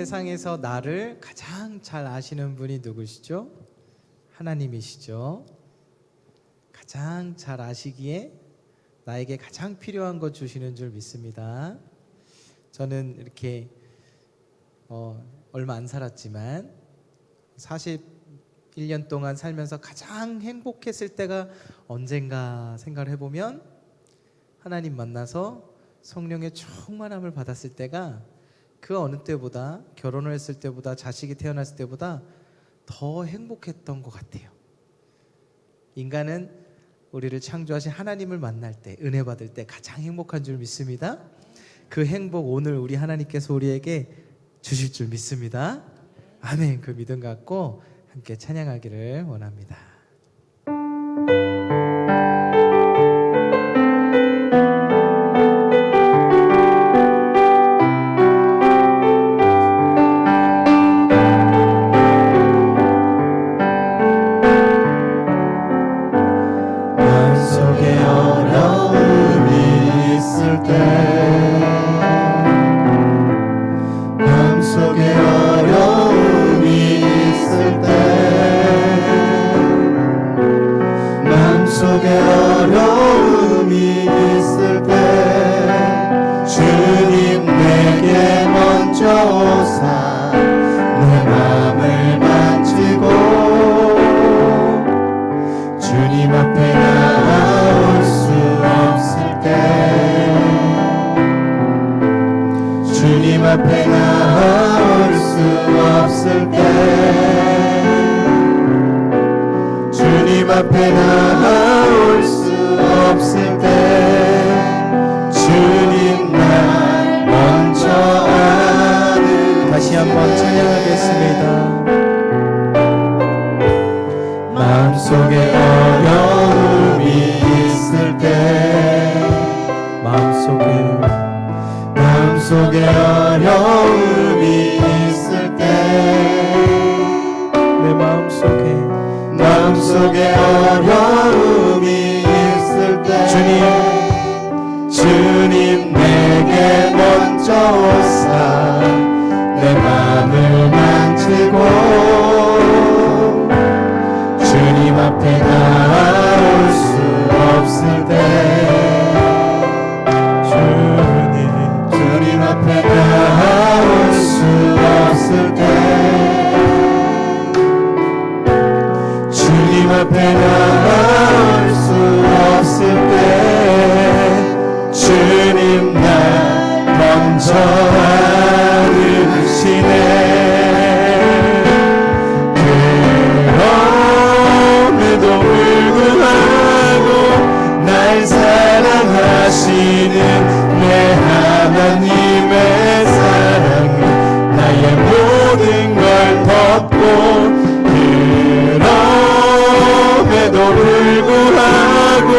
세상에서 나를 가장 잘 아시는 분이 누구시죠? 하나님이시죠. 가장 잘 아시기에 나에게 가장 필요한 것 주시는 줄 믿습니다. 저는 이렇게 얼마 안 살았지만 41년 동안 살면서 가장 행복했을 때가 언젠가 생각을 해보면 하나님 만나서 성령의 충만함을 받았을 때가 그 어느 때보다, 결혼을 했을 때보다, 자식이 태어났을 때보다 더 행복했던 것 같아요. 인간은 우리를 창조하신 하나님을 만날 때, 은혜 받을 때 가장 행복한 줄 믿습니다. 그 행복 오늘 우리 하나님께서 우리에게 주실 줄 믿습니다. 아멘. 그 믿음 갖고 함께 찬양하기를 원합니다. 마음속에 어려움이 있을 때, 마음속에 어려움이 있을 때, 마음속에 어려움이 있을 때, 주님 내게 먼저 오사 내 마음을 만지고 주님 앞에 나올 수 없을 때, 주님 앞에 나올 수 없을 때, 주님 앞에 나올 수 없을 때, 주님 날 먼저 아는. 다시 한번 찬양하겠습니다. 마음속에 어려움이 있을 때, 마음속에 어려움이 있을 때, 내 마음속에 어려움이 있을 때, 주님 내게 먼저 오사 내 마음을 만지고 주님 앞에 나올 수 없을 때, 주님 앞에 나올 수 없을 때, 주님 앞에 나올 수 없을 때, 주님 날 먼저 아시네. 그럼에도 불구하고 날 사랑하시는 내 하나님의 사랑은 나의 모든 걸 덮고, 그럼에도 불구하고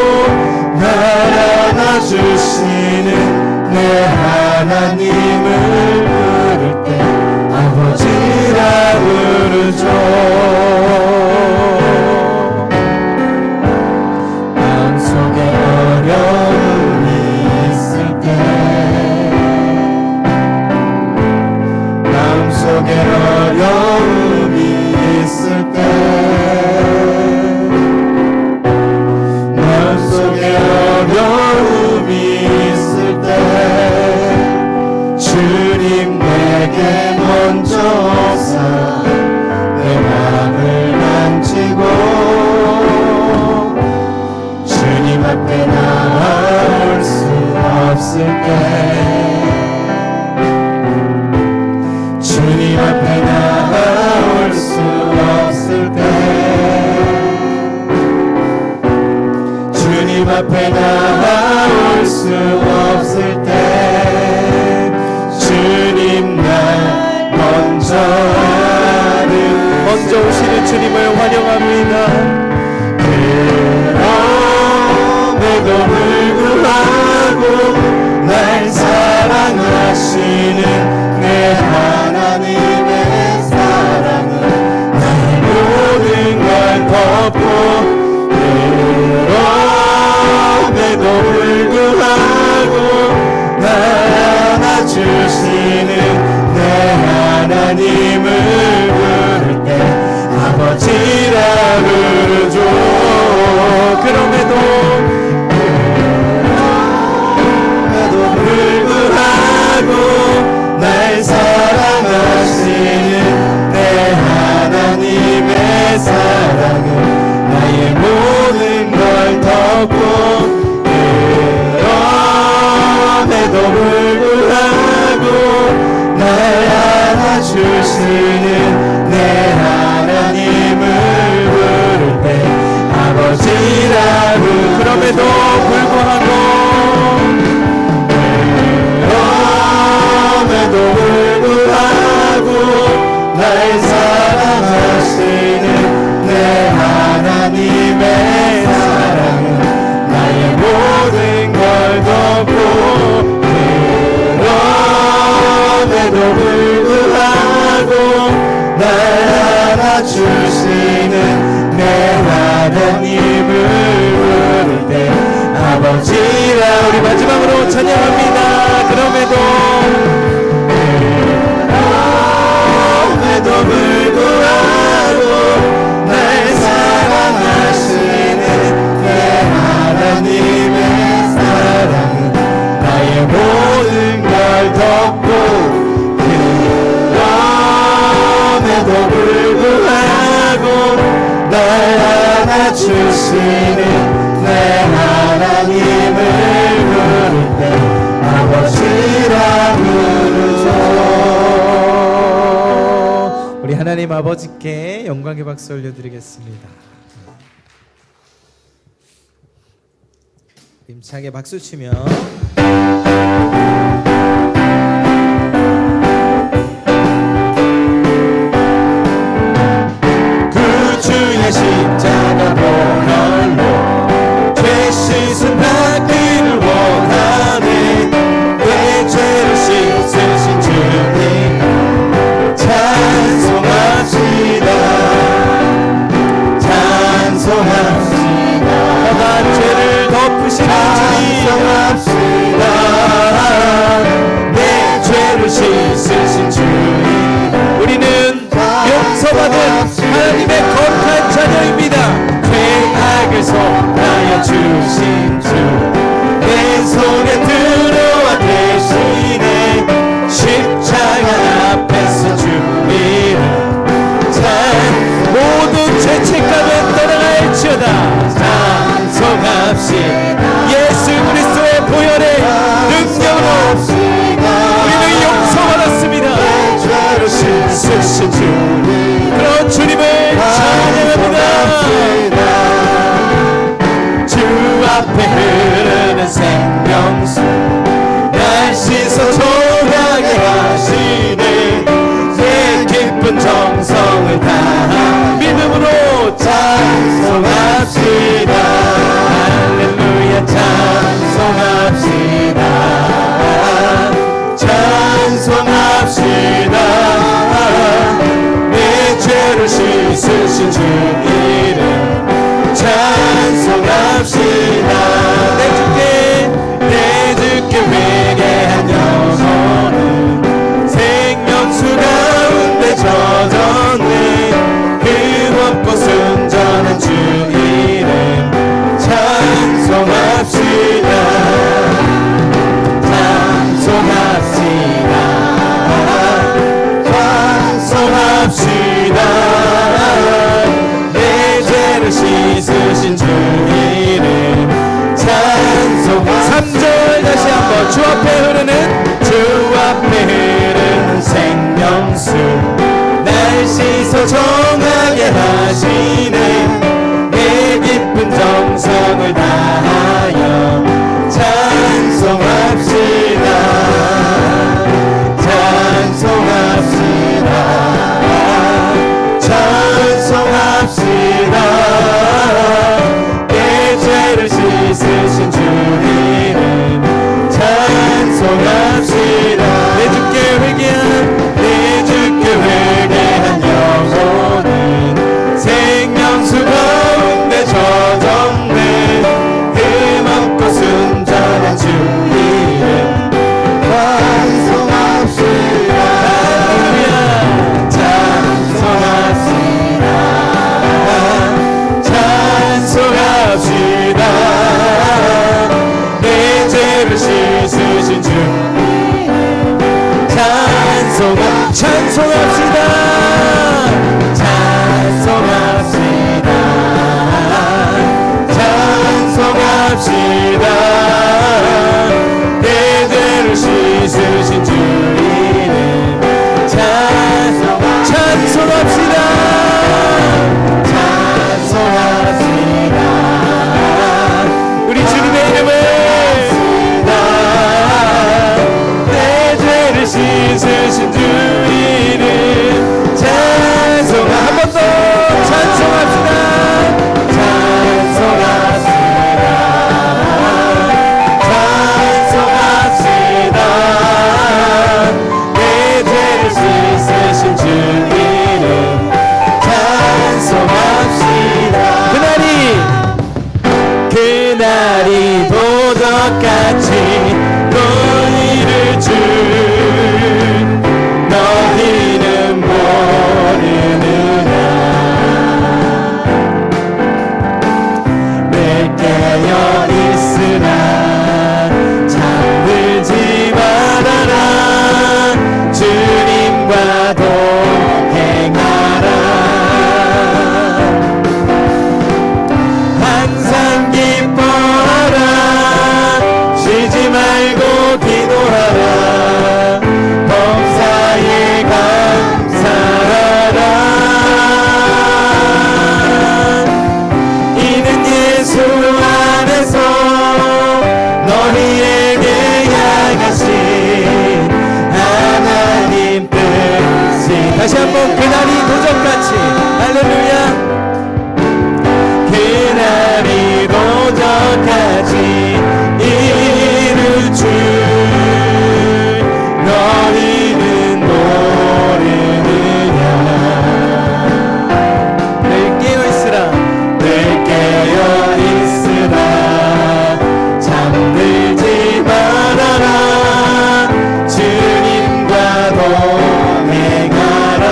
날 안아주시는 내 하나님을 부를 때 아버지라 부르죠. 마음속에 어려움이 있을 때, 마음속에 어려움이 있을 때, 마음속에 어려움이 있을 때, 주님 내게 먼저 오사 내 마음을 만지고 주님 앞에 나올 수 없을 때, 주님 앞에 나올 수 없을 때, 주님 앞에 나올 수 없을 때, 주님 날 먼저 아는. 먼저 오시는 주님을 환영합니다. 그럼에도 불구하고 날 사랑하시는 내 하나님의 사랑은 나의 모든 걸 덮고, 그럼에도 불구하고 날 안아주시는 내 하나님을 부를 때 아버지라 부르죠. 그럼에도 불구하고 그럼에도 불구하고 날 사랑하시는 내 하나님의 사랑은 나의 모든 걸 덮고 그럼에도 불구하고 날 안아주시는 내 하나님을 부를 때 아버지라 우리 마지막으로 찬양합니다. 그럼에도 불구하고 날 사랑하시는 내 하나님의 사랑은 나의 모든 걸 덮고 그럼에도 불구하고 날 안아주시는 내 하나님을 부를 때 아버지라 부르죠. 우리 하나님 아버지께 영광의 박수 올려드리겠습니다. 힘차게 박수 치며 그 주의 십자가 보혈로 죄 씻은 받기를 원하네. 내 죄를 씻으신 주님 찬송합시다. 찬송합시다. 난 죄를 덮으시는 주님 내 죄를 씻으신 주님 우리는 용서받은 하나님의 거룩한 자녀입니다. 죄악을 속하여 주신 주 내 속에 들어와 대신에 십자가 앞에서 주 이름 모든 죄책감은 떠나갈지어다. 찬송합시다. 예수 그리스도의 보혈의 능력으로 우리는 용서받았습니다. 씻으신 주님 그런 주님을 찬양합니다. 주 앞에 흐르는 생명수 날 씻어 정하게 하시네. 내 깊은 정성을 다한 믿음으로 찬송합시다. 할렐루야 찬송합시다. 찬송합시다. 내 죄를 씻으신 주 이름 찬송합시다. 내 주께 회개한 영혼은 생명수 가운데 젖었네. 그 없고 순전한 주 이름 찬송합시다. 찬송합시다. 찬송합시다. 내 죄를 씻으신 주 이름 찬송. 3절 다시 한번 주 앞에 흐르는 생명수 날 씻어 정하게 하시네. 내 깊은 정성을 다하여 찬송합시다. 찬송합시다. 찬송합시다. 내 죄를 씻으신 주 이름 찬송합시다. 내 주께 회개한 영혼은 생명 도적같이 너희를 줄 너희는 모르느냐 늘 깨어 있으나 잠들지 말아라 주님과 동행하라 항상 기뻐하라 쉬지 말고 기도하라 범사에 감사하라 이는 예수 안에서 너희에게 향하신 하나님 뜻이 다시 한번 그날이 도적같이 할렐루야 그날이 도적같이 이를 줄 너희는 모르느냐 늘 깨어있으라 늘 깨어 있으라 잠들지 말아라 주님과 동행하라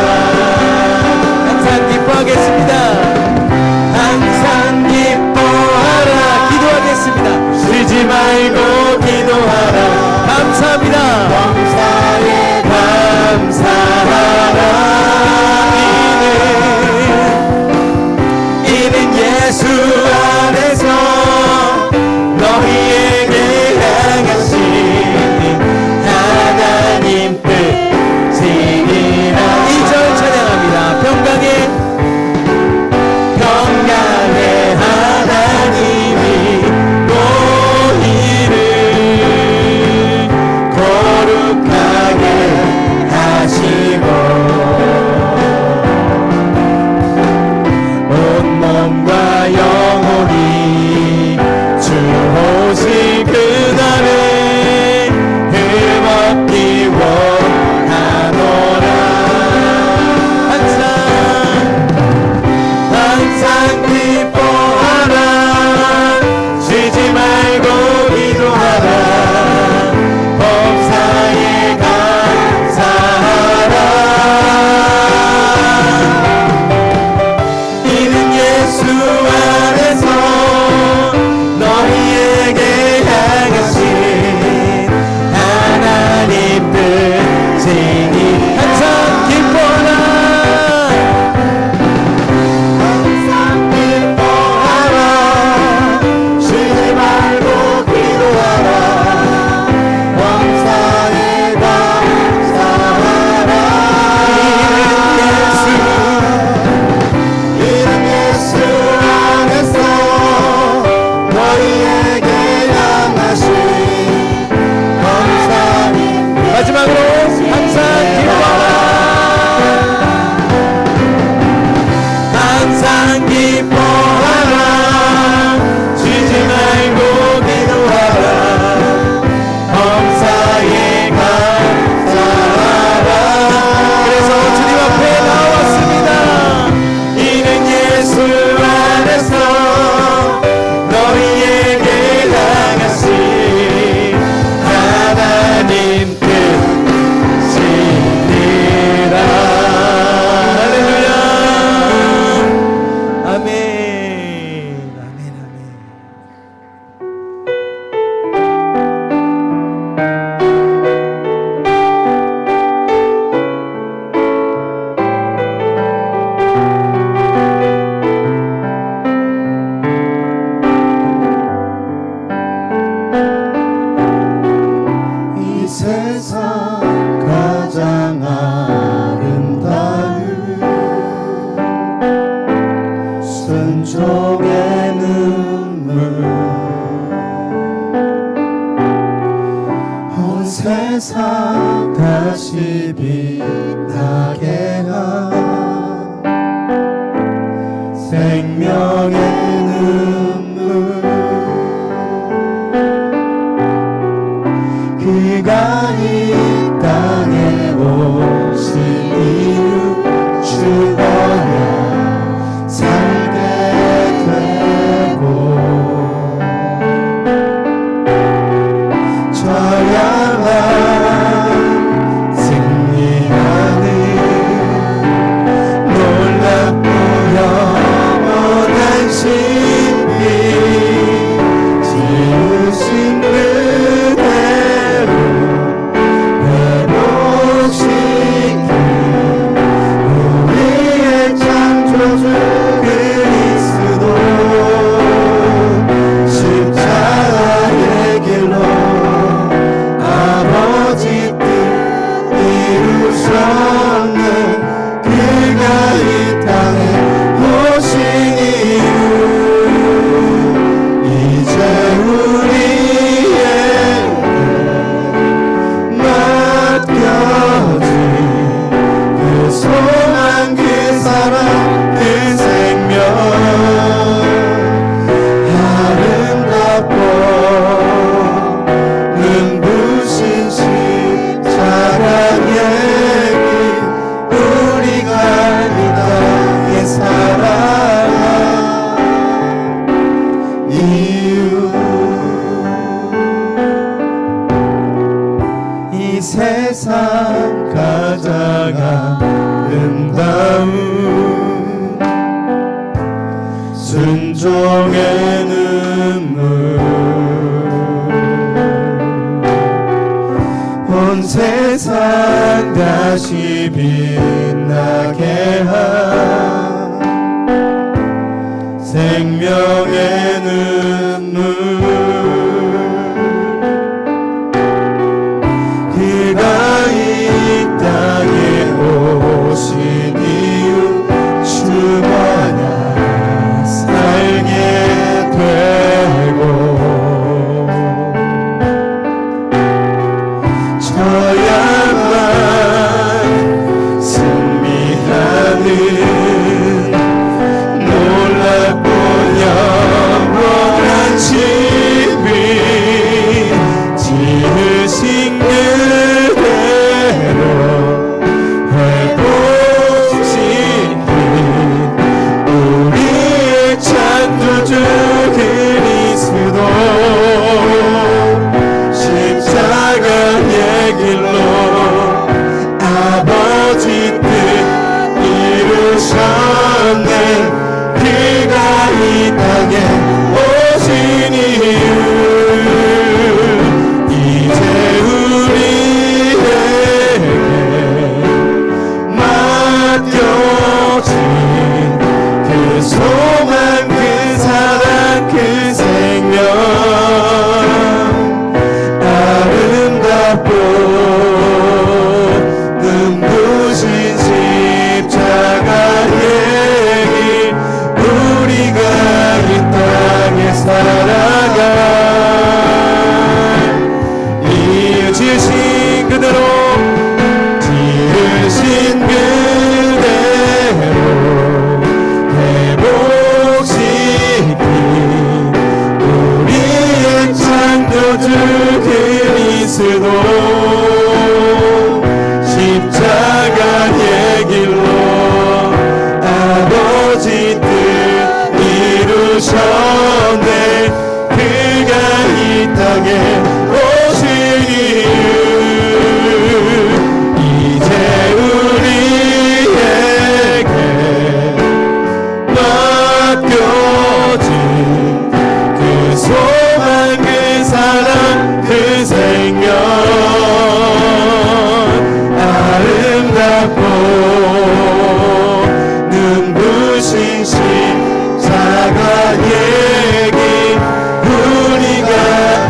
항상 기뻐하겠습니다 항상 기뻐하라 기도하겠습니다 쉬지 말고 기도하라 감사합니다 범사에 감사하라 이는 예수 안에서 너희에게 향하신 하나님 뜻이니라 2절 찬양합니다 평강의 하나님이 너희를 거룩하게 하시고 온몸과 영혼이 주 오실 그날에 흠없기 원하노라 항상 기뻐하라 쉬지 말고 기도하라 범사에 감사하라 이는 예수 안에서 너희에게 향하신 하나님 뜻이니 항상 기뻐하라 항상 기뻐하라 쉬지 말고 기도하라 범사에 감사하라 이는 예수 안에서 너희에게 향하신 범사님 마지막으로 항상 기뻐하라 항상 기뻐하라 쉬지 말고 기도하라 범사에 감사하라 그래서 주님 앞에 나왔습니다 이는 예수 안에서 너희에게 향하신 하나님 뜻이니라 할렐루야 아멘 아멘 아멘 이 세상 가장 아름다운 순종의 눈물 온 세상 다시 빛나게 한 생명의 눈물 그가 이 땅에 오신 이유 죽어야 살게 되고 순종의 눈물 온 세상 다시 빛나게 한 생명의 눈물 그가 이 땅에 오신 이유 주 마냥 살게 되고 저야만 승리하는 놀랍고 영원한 집이 지으신 그대로 회복시킨 우리의 창조주 그리스도 십자가의 길로 아버지 뜻 이루셨네 그가 이 땅에 오신 이유 이제 우리에게 맡겨진 그 소망 그 사랑 그 생명 아름답고 눈부신 십자가의 길 우리가 이 땅에 살아가 이유 지으신 그대로 지으신 그대로 회복시킨 우리의 창조주 그리스도 십자가의 길로 아버지 뜻 이루셨네 그가 이 땅에 오신 이유 이제 우리에게 맡겨진 그 소망 그 사랑 그 생명 아름답고 눈부신 십자가의 길 우리가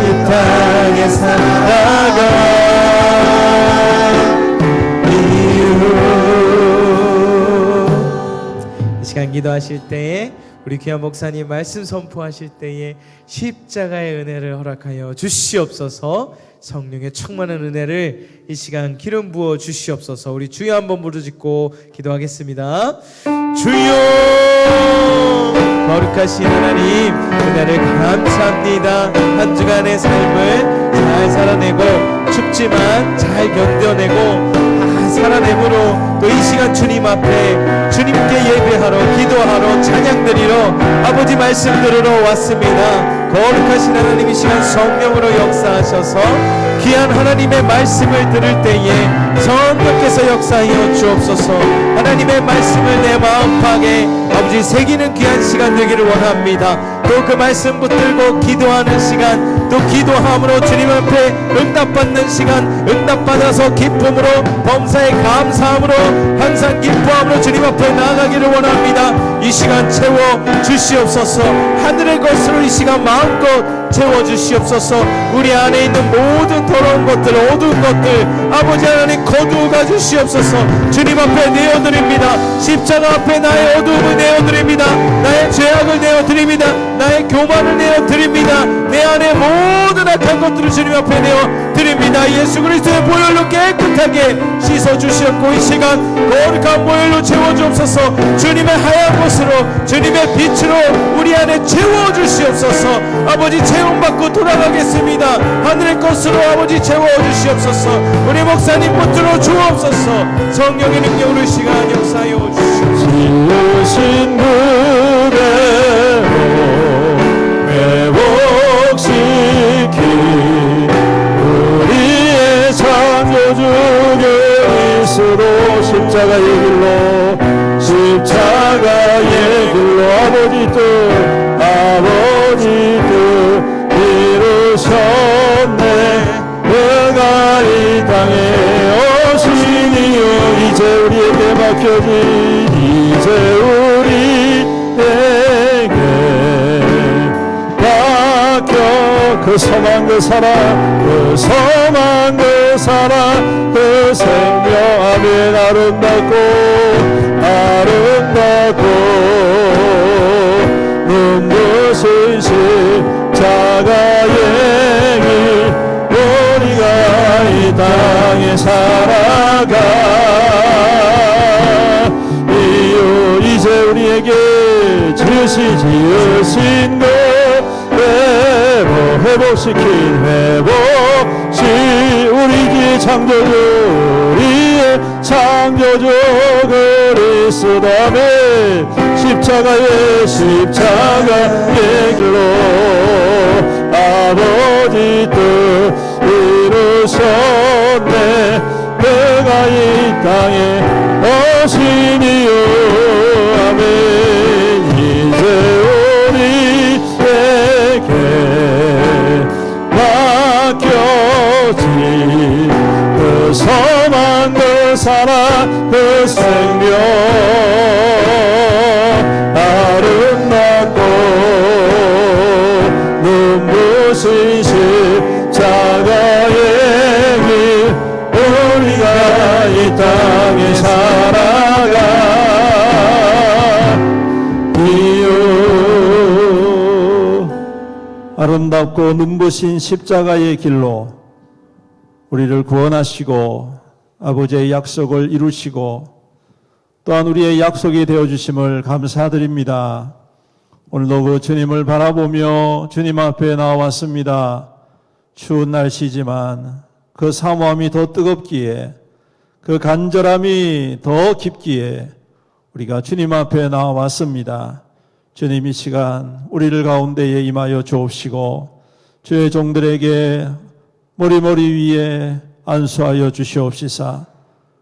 이 땅에 살아가 이유 이 시간 기도하실 때에 우리 귀한 목사님 말씀 선포하실 때에 십자가의 은혜를 허락하여 주시옵소서. 성령의 충만한 은혜를 이 시간 기름 부어 주시옵소서. 우리 주여 한번 부르짖고 기도하겠습니다. 주여 거룩하신 하나님 은혜를 감사합니다. 한 주간의 삶을 잘 살아내고 춥지만 잘 견뎌내고 살아내므로 또 이 시간 주님 앞에 주님께 예배하러 기도하러 찬양드리러 아버지 말씀 들으러 왔습니다. 거룩하신 하나님 이 시간 성령으로 역사하셔서 귀한 하나님의 말씀을 들을 때에 성령께서 역사하여 주옵소서. 하나님의 말씀을 내 마음팍에 아버지 새기는 귀한 시간 되기를 원합니다. 또 그 말씀 붙들고 기도하는 시간 또 기도함으로 주님 앞에 응답받는 시간 응답받아서 기쁨으로 범사에 감사함으로 항상 기뻐함으로 주님 앞에 나아가기를 원합니다. 이 시간 채워 주시옵소서. 하늘의 것으로 이 시간 마음껏 채워 주시옵소서. 우리 안에 있는 모든 더러운 것들 어두운 것들 아버지 하나님 거두어 주시옵소서. 주님 앞에 내어드립니다. 십자가 앞에 나의 어두움을 내어드립니다. 나의 죄악을 내어드립니다. 나의 교만을 내어드립니다. 내 안에 모든 악한 것들을 주님 앞에 내어드립니다. 예수 그리스도의 보혈로 깨끗하게 씻어주시옵고 이 시간 거룩한 보혈로 채워주옵소서. 주님의 하얀 것으로 주님의 빛으로 우리 안에 채워주시옵소서. 아버지 채움받고 돌아가겠습니다. 하늘의 것으로 아버지 채워주시옵소서. 우리 목사님 붙들어 주옵소서. 성령의 능력으로 이 시간 역사하여 주시옵소서. 지으신 그대로 회복시킨 우리의 창조주 그리스도 십자가의 길로 십자가 십자가의 길로 아버지 뜻 이루셨네. 내가 이 땅에 오시니요 이제 우리에게 맡겨진 이제 우리에게 맡겨 그 소망 그 사랑 그 소망 그 사랑 그 생명 아멘. 아름답고 눈부신 십자가의 길 우리가 이 땅에 살아가 이유 이제 우리에게 지으신 것 회복시킨 회복시 우리 귀의 창조주 우리의 창조주 그리스도의 십자가의 길로 아버지 뜻 이루셨네. 내가 이 땅에 오시니요 아멘. 이제 우리에게 맡겨진 그 소망 그 사랑 그 생명 아름답고 눈부신 십자가의 길 우리가 이 땅에 살아가 이유 아름답고 눈부신 십자가의 길로 우리를 구원하시고 아버지의 약속을 이루시고 또한 우리의 약속이 되어주심을 감사드립니다. 오늘도 그 주님을 바라보며 주님 앞에 나왔습니다. 추운 날씨지만 그 사모함이 더 뜨겁기에 그 간절함이 더 깊기에 우리가 주님 앞에 나왔습니다. 주님 이 시간 우리를 가운데에 임하여 주옵시고 주의 종들에게 머리 위에 안수하여 주시옵시사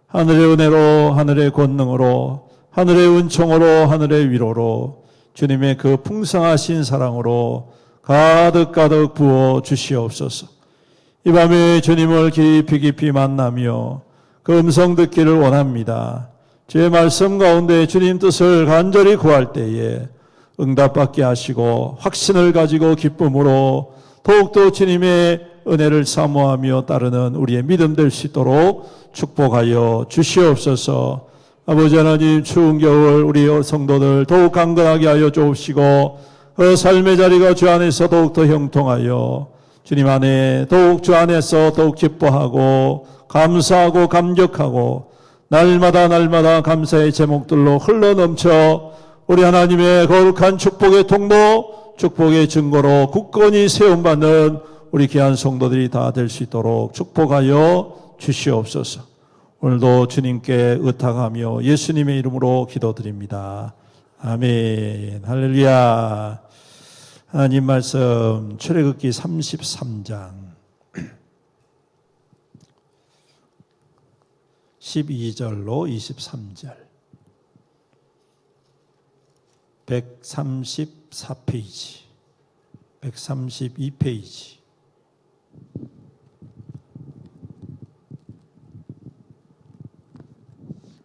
하늘의 은혜로 하늘의 권능으로 하늘의 은총으로 하늘의 위로로 주님의 그 풍성하신 사랑으로 가득 부어 주시옵소서. 이 밤에 주님을 깊이 만나며 그 음성 듣기를 원합니다. 주의 말씀 가운데 주님 뜻을 간절히 구할 때에 응답받게 하시고 확신을 가지고 기쁨으로 더욱더 주님의 은혜를 사모하며 따르는 우리의 믿음 될 수 있도록 축복하여 주시옵소서. 아버지 하나님 추운 겨울 우리 성도들 더욱 강건하게 하여 주옵시고 그 삶의 자리가 주 안에서 더욱더 형통하여 주님 안에 더욱 주 안에서 더욱 기뻐하고 감사하고 감격하고 날마다 감사의 제목들로 흘러넘쳐 우리 하나님의 거룩한 축복의 통로 축복의 증거로 굳건히 세움받는 우리 귀한 성도들이 다 될 수 있도록 축복하여 주시옵소서. 오늘도 주님께 의탁하며 예수님의 이름으로 기도드립니다. 아멘. 할렐루야. 하나님 말씀 출애굽기 33장 12절로 23절 134페이지 132페이지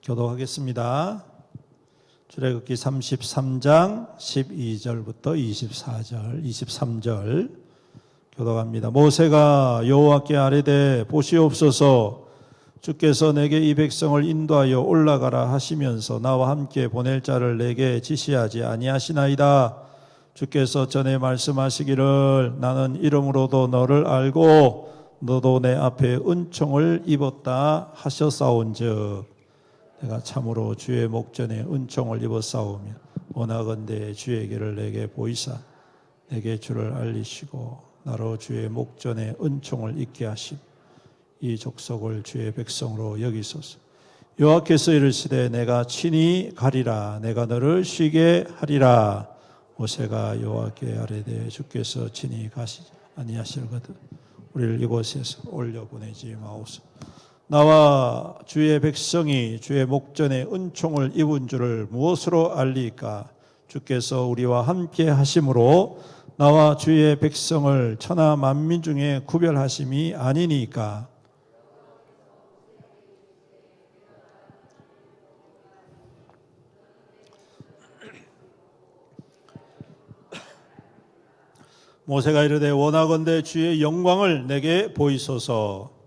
교독하겠습니다. 출애굽기 33장 12절부터 24절 23절 교독합니다. 모세가 여호와께 아뢰되 보시옵소서 주께서 내게 이 백성을 인도하여 올라가라 하시면서 나와 함께 보낼 자를 내게 지시하지 아니하시나이다. 주께서 전에 말씀하시기를 나는 이름으로도 너를 알고 너도 내 앞에 은총을 입었다 하셨사온즉 내가 참으로 주의 목전에 은총을 입었사오며 원하건대 주의 길을 내게 보이사 내게 주를 알리시고 나로 주의 목전에 은총을 입게 하심 이 족속을 주의 백성으로 여기소서. 여호와께서 이르시되 내가 친히 가리라 내가 너를 쉬게 하리라. 모세가 여호와께 아뢰되 주께서 친히 가시지 아니하시거든 우리를 이곳에서 올려보내지 마옵소서. 나와 주의 백성이 주의 목전에 은총을 입은 줄을 무엇으로 알리까? 주께서 우리와 함께 하심으로 나와 주의 백성을 천하 만민 중에 구별하심이 아니니까. 모세가 이르되 원하건대 주의 영광을 내게 보이소서.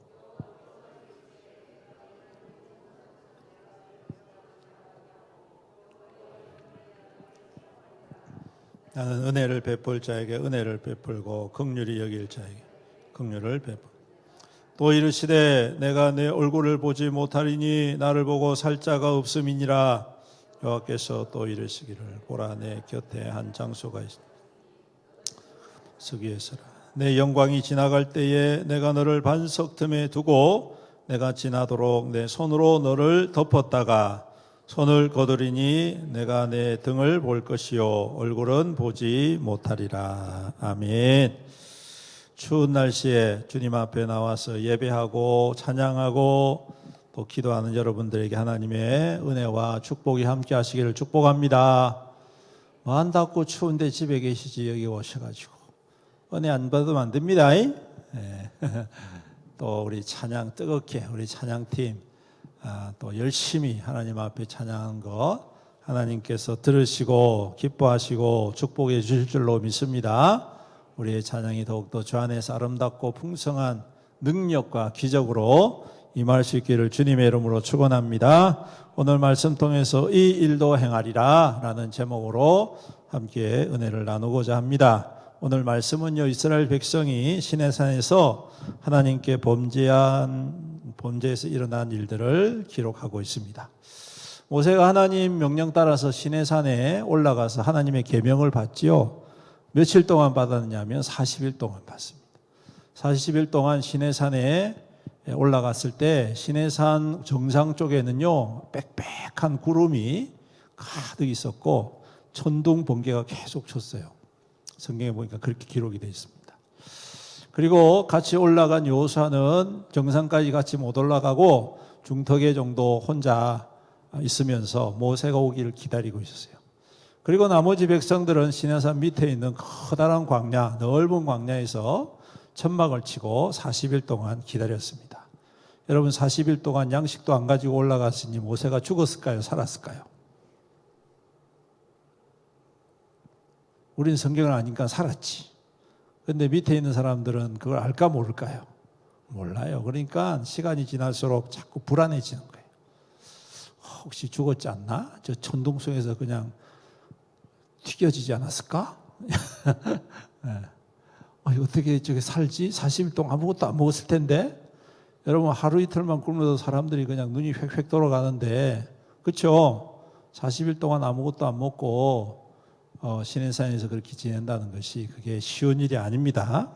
나는 은혜를 베풀 자에게 은혜를 베풀고 긍휼히 여길 자에게 긍휼을 베풀. 또 이르시되 내가 내 얼굴을 보지 못하리니 나를 보고 살 자가 없음이니라. 여호와께서 또 이르시기를 보라 내 곁에 한 장소가 있으니 서기에 서라. 내 영광이 지나갈 때에 내가 너를 반석 틈에 두고 내가 지나도록 내 손으로 너를 덮었다가 손을 거두리니 내가 내 등을 볼 것이요 얼굴은 보지 못하리라. 아멘. 추운 날씨에 주님 앞에 나와서 예배하고 찬양하고 또 기도하는 여러분들에게 하나님의 은혜와 축복이 함께 하시기를 축복합니다. 뭐 한다고 추운데 집에 계시지 여기 오셔가지고 은혜 안 받으면 안 됩니다. 네. 또 우리 찬양 뜨겁게 우리 찬양팀 또 열심히 하나님 앞에 찬양한 것 하나님께서 들으시고 기뻐하시고 축복해 주실 줄로 믿습니다. 우리의 찬양이 더욱더 주 안에서 아름답고 풍성한 능력과 기적으로 임할 수 있기를 주님의 이름으로 축원합니다. 오늘 말씀 통해서 이 일도 행하리라 라는 제목으로 함께 은혜를 나누고자 합니다. 오늘 말씀은요, 이스라엘 백성이 시내산에서 하나님께 범죄에서 일어난 일들을 기록하고 있습니다. 모세가 하나님 명령 따라서 시내산에 올라가서 하나님의 계명을 받지요. 며칠 동안 받았느냐면 40일 동안 받습니다. 40일 동안 시내산에 올라갔을 때 시내산 정상 쪽에는요 빽빽한 구름이 가득 있었고 천둥 번개가 계속 쳤어요. 성경에 보니까 그렇게 기록이 되어 있습니다. 그리고 같이 올라간 여호수아는 정상까지 같이 못 올라가고 중턱에 정도 혼자 있으면서 모세가 오기를 기다리고 있었어요. 그리고 나머지 백성들은 시내산 밑에 있는 커다란 광야, 넓은 광야에서 천막을 치고 40일 동안 기다렸습니다. 여러분 40일 동안 양식도 안 가지고 올라갔으니 모세가 죽었을까요? 살았을까요? 우린 성경을 아니까 살았지. 그런데 밑에 있는 사람들은 그걸 알까 모를까요? 몰라요. 그러니까 시간이 지날수록 자꾸 불안해지는 거예요. 혹시 죽었지 않나? 저 천둥 속에서 그냥 튀겨지지 않았을까? 네. 어떻게 저게 살지? 40일 동안 아무것도 안 먹었을 텐데? 여러분 하루 이틀만 굶어도 사람들이 그냥 눈이 획획 돌아가는데 그렇죠? 40일 동안 아무것도 안 먹고 시내산에서 그렇게 지낸다는 것이 그게 쉬운 일이 아닙니다.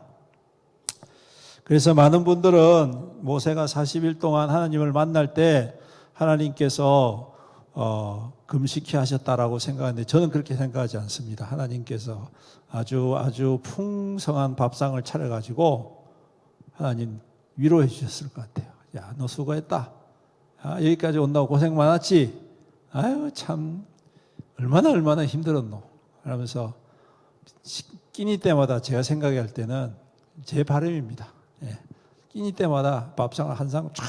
그래서 많은 분들은 모세가 40일 동안 하나님을 만날 때 하나님께서 금식케 하셨다라고 생각하는데 저는 그렇게 생각하지 않습니다. 하나님께서 아주 풍성한 밥상을 차려가지고 하나님 위로해 주셨을 것 같아요. 야, 너 수고했다. 여기까지 온다고 고생 많았지. 아유 참 얼마나 힘들었노. 그러면서 끼니 때마다 제가 생각할 때는 제 바람입니다. 예. 끼니 때마다 밥상을 한 상 쫙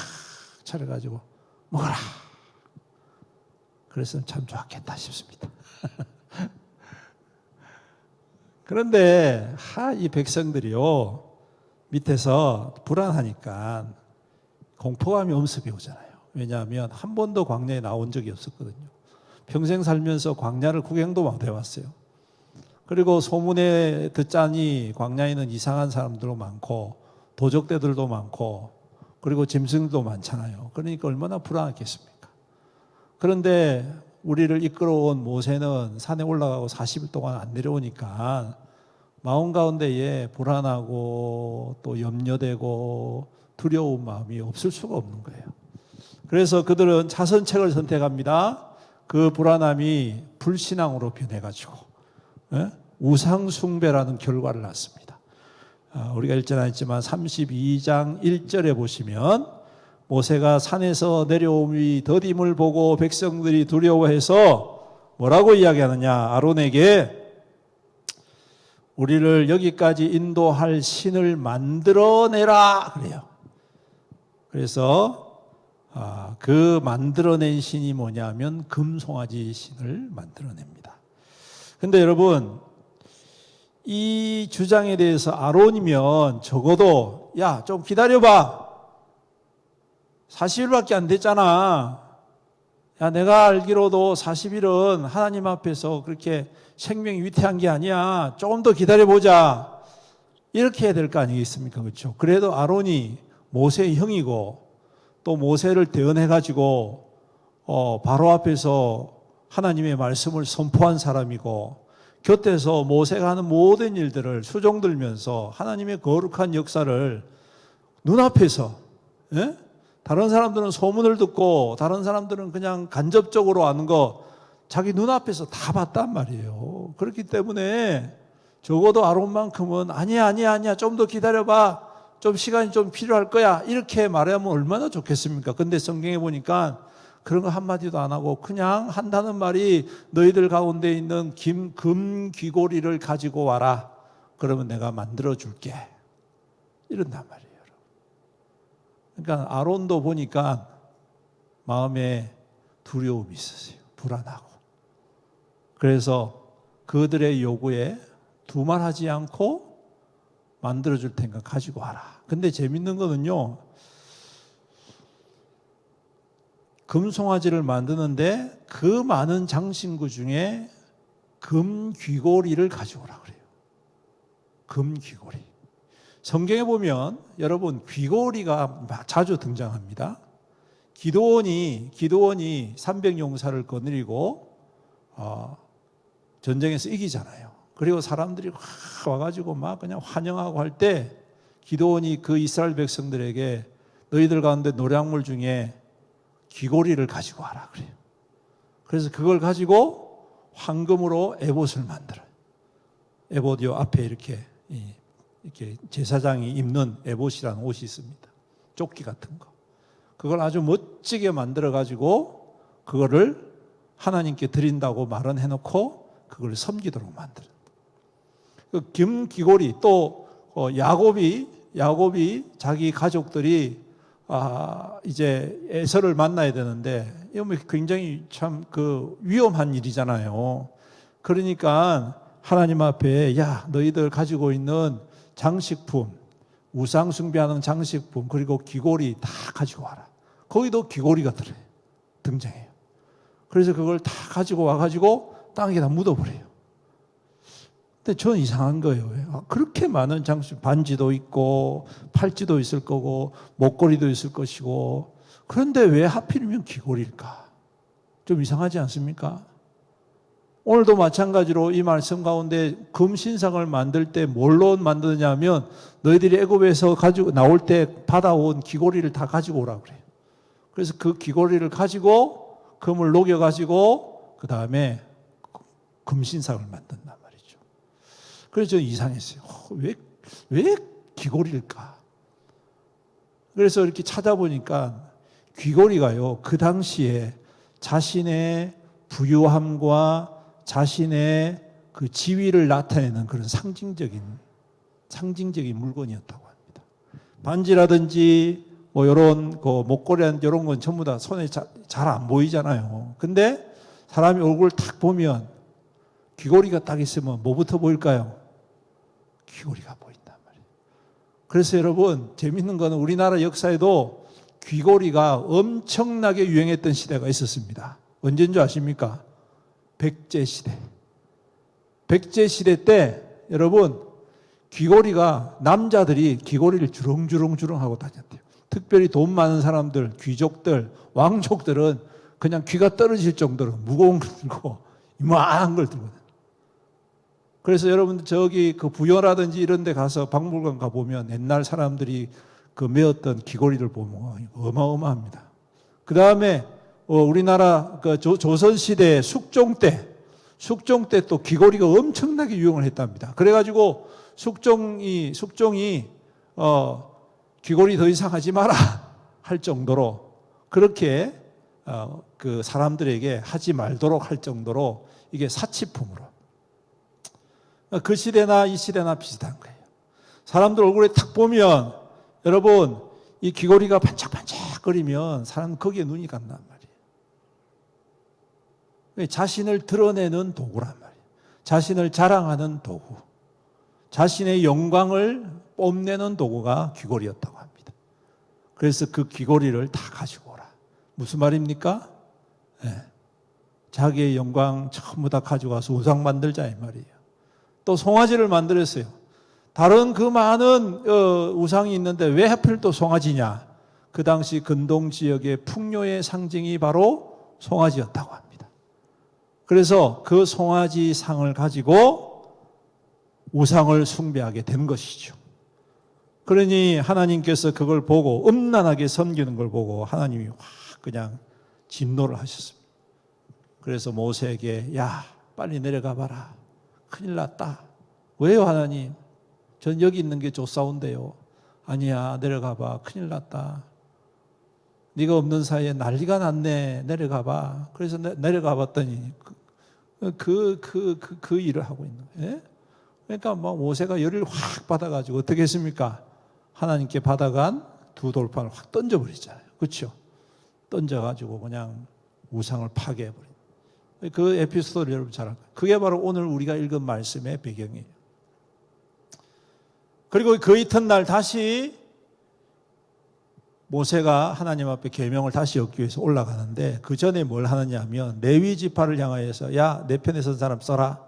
차려가지고 먹어라. 그랬으면 참 좋았겠다 싶습니다. 그런데 이 백성들이요 밑에서 불안하니까 공포감이 엄습해 오잖아요. 왜냐하면 한 번도 광야에 나온 적이 없었거든요. 평생 살면서 광야를 구경도 못 해봤어요. 그리고 소문에 듣자니 광야에는 이상한 사람들도 많고 도적대들도 많고 그리고 짐승도 많잖아요. 그러니까 얼마나 불안했겠습니까? 그런데 우리를 이끌어온 모세는 산에 올라가고 40일 동안 안 내려오니까 마음 가운데에 불안하고 또 염려되고 두려운 마음이 없을 수가 없는 거예요. 그래서 그들은 자선책을 선택합니다. 그 불안함이 불신앙으로 변해가지고 우상숭배라는 결과를 낳습니다. 우리가 읽지는 않았지만 32장 1절에 보시면 모세가 산에서 내려오니 더딤을 보고 백성들이 두려워해서 뭐라고 이야기하느냐? 아론에게 우리를 여기까지 인도할 신을 만들어내라 그래요. 그래서 그 만들어낸 신이 뭐냐면 금송아지 신을 만들어냅니다. 근데 여러분, 이 주장에 대해서 아론이면 적어도 야, 좀 기다려봐. 40일밖에 안 됐잖아. 야, 내가 알기로도 40일은 하나님 앞에서 그렇게 생명이 위태한 게 아니야. 조금 더 기다려보자. 이렇게 해야 될 거 아니겠습니까? 그렇죠? 그래도 아론이 모세의 형이고 또 모세를 대언해가지고 바로 앞에서 하나님의 말씀을 선포한 사람이고 곁에서 모세가 하는 모든 일들을 수종 들면서 하나님의 거룩한 역사를 눈앞에서, 예? 다른 사람들은 소문을 듣고 다른 사람들은 그냥 간접적으로 아는 거 자기 눈앞에서 다 봤단 말이에요. 그렇기 때문에 적어도 아론만큼은 아니야 좀 더 기다려봐. 좀 시간이 좀 필요할 거야. 이렇게 말하면 얼마나 좋겠습니까? 근데 성경에 보니까 그런 거 한마디도 안 하고 그냥 한다는 말이 너희들 가운데 있는 금 귀고리를 가지고 와라. 그러면 내가 만들어 줄게. 이런단 말이에요. 그러니까 아론도 보니까 마음에 두려움이 있었어요. 불안하고. 그래서 그들의 요구에 두말하지 않고 만들어 줄 테니까 가지고 와라. 근데 재밌는 거는요, 금송아지를 만드는데 그 많은 장신구 중에 금 귀고리를 가져오라 그래요. 금 귀고리. 성경에 보면 여러분 귀고리가 자주 등장합니다. 기드온이 300용사를 거느리고 전쟁에서 이기잖아요. 그리고 사람들이 와가지고 막 그냥 환영하고 할 때 기드온이 그 이스라엘 백성들에게 너희들 가운데 노략물 중에 귀고리를 가지고 와라 그래요. 그래서 그걸 가지고 황금으로 에봇을 만들어요. 에봇 요 앞에 이렇게 제사장이 입는 에봇이라는 옷이 있습니다. 조끼 같은 거. 그걸 아주 멋지게 만들어 가지고 그거를 하나님께 드린다고 말은 해놓고 그걸 섬기도록 만들어요. 그 금귀고리 또 야곱이 자기 가족들이 이제 에서를 만나야 되는데 이건 굉장히 참 그 위험한 일이잖아요. 그러니까 하나님 앞에 야 너희들 가지고 있는 장식품, 우상 숭배하는 장식품 그리고 귀고리 다 가지고 와라. 거기도 귀고리가 등장해요. 그래서 그걸 다 가지고 와가지고 땅에다 묻어버려요. 근데 저는 이상한 거예요. 그렇게 많은 장식, 반지도 있고 팔찌도 있을 거고 목걸이도 있을 것이고 그런데 왜 하필이면 귀고리일까? 좀 이상하지 않습니까? 오늘도 마찬가지로 이 말씀 가운데 금신상을 만들 때 뭘로 만드냐면 너희들이 애굽에서 가지고 나올 때 받아온 귀고리를 다 가지고 오라고 그래요. 그래서 그 귀고리를 가지고 금을 녹여 가지고 그 다음에 금신상을 만든단 말이죠. 그래서 저는 이상했어요. 왜 귀고리일까? 그래서 이렇게 찾아보니까 귀고리가요 그 당시에 자신의 부유함과 자신의 그 지위를 나타내는 그런 상징적인 물건이었다고 합니다. 반지라든지 뭐 이런 그 목걸이라든지 이런 건 전부 다 손에 잘 안 보이잖아요. 근데 사람이 얼굴을 탁 보면 귀고리가 딱 있으면 뭐부터 보일까요? 귀고리가 보인단 말이에요. 그래서 여러분 재밌는 거는 우리나라 역사에도 귀고리가 엄청나게 유행했던 시대가 있었습니다. 언제인 줄 아십니까? 백제 시대. 백제 시대 때 여러분 귀고리가 남자들이 귀고리를 주렁주렁 하고 다녔대요. 특별히 돈 많은 사람들, 귀족들, 왕족들은 그냥 귀가 떨어질 정도로 무거운 걸 들고 이만한 걸 들고. 그래서 여러분들 저기 그 부여라든지 이런 데 가서 박물관 가보면 옛날 사람들이 그 메었던 귀고리를 보면 어마어마합니다. 그 다음에 우리나라 그 조선시대 숙종 때 또 귀고리가 엄청나게 유행을 했답니다. 그래가지고 숙종이 귀고리 더 이상 하지 마라. 할 정도로 그렇게 그 사람들에게 하지 말도록 할 정도로 이게 사치품으로. 그 시대나 이 시대나 비슷한 거예요. 사람들 얼굴에 탁 보면 여러분 이 귀걸이가 반짝반짝거리면 사람 거기에 눈이 간단 말이에요. 자신을 드러내는 도구란 말이에요. 자신을 자랑하는 도구. 자신의 영광을 뽐내는 도구가 귀걸이였다고 합니다. 그래서 그 귀걸이를 다 가지고 오라. 무슨 말입니까? 네. 자기의 영광 전부 다 가져가서 우상 만들자 이 말이에요. 또 송아지를 만들었어요. 다른 그 많은 우상이 있는데 왜 하필 또 송아지냐? 그 당시 근동 지역의 풍요의 상징이 바로 송아지였다고 합니다. 그래서 그 송아지 상을 가지고 우상을 숭배하게 된 것이죠. 그러니 하나님께서 그걸 보고 음란하게 섬기는 걸 보고 하나님이 확 그냥 진노를 하셨습니다. 그래서 모세에게 야 빨리 내려가 봐라. 큰일 났다. 왜요 하나님? 전 여기 있는 게 좋사온데요. 아니야 내려가 봐. 큰일 났다. 네가 없는 사이에 난리가 났네. 내려가 봐. 그래서 내려가 봤더니 그 일을 하고 있는 거예요. 그러니까 뭐 모세가 열을 확 받아가지고 어떻게 했습니까? 하나님께 받아간 두 돌판을 확 던져버리잖아요. 그렇죠? 던져가지고 그냥 우상을 파괴해버린. 그 에피소드를 여러분 잘 알아요. 그게 바로 오늘 우리가 읽은 말씀의 배경이에요. 그리고 그 이튿날 다시 모세가 하나님 앞에 계명을 다시 얻기 위해서 올라가는데 그 전에 뭘 하느냐 하면 레위 지파를 향하여서 야, 내 편에 선 사람 써라.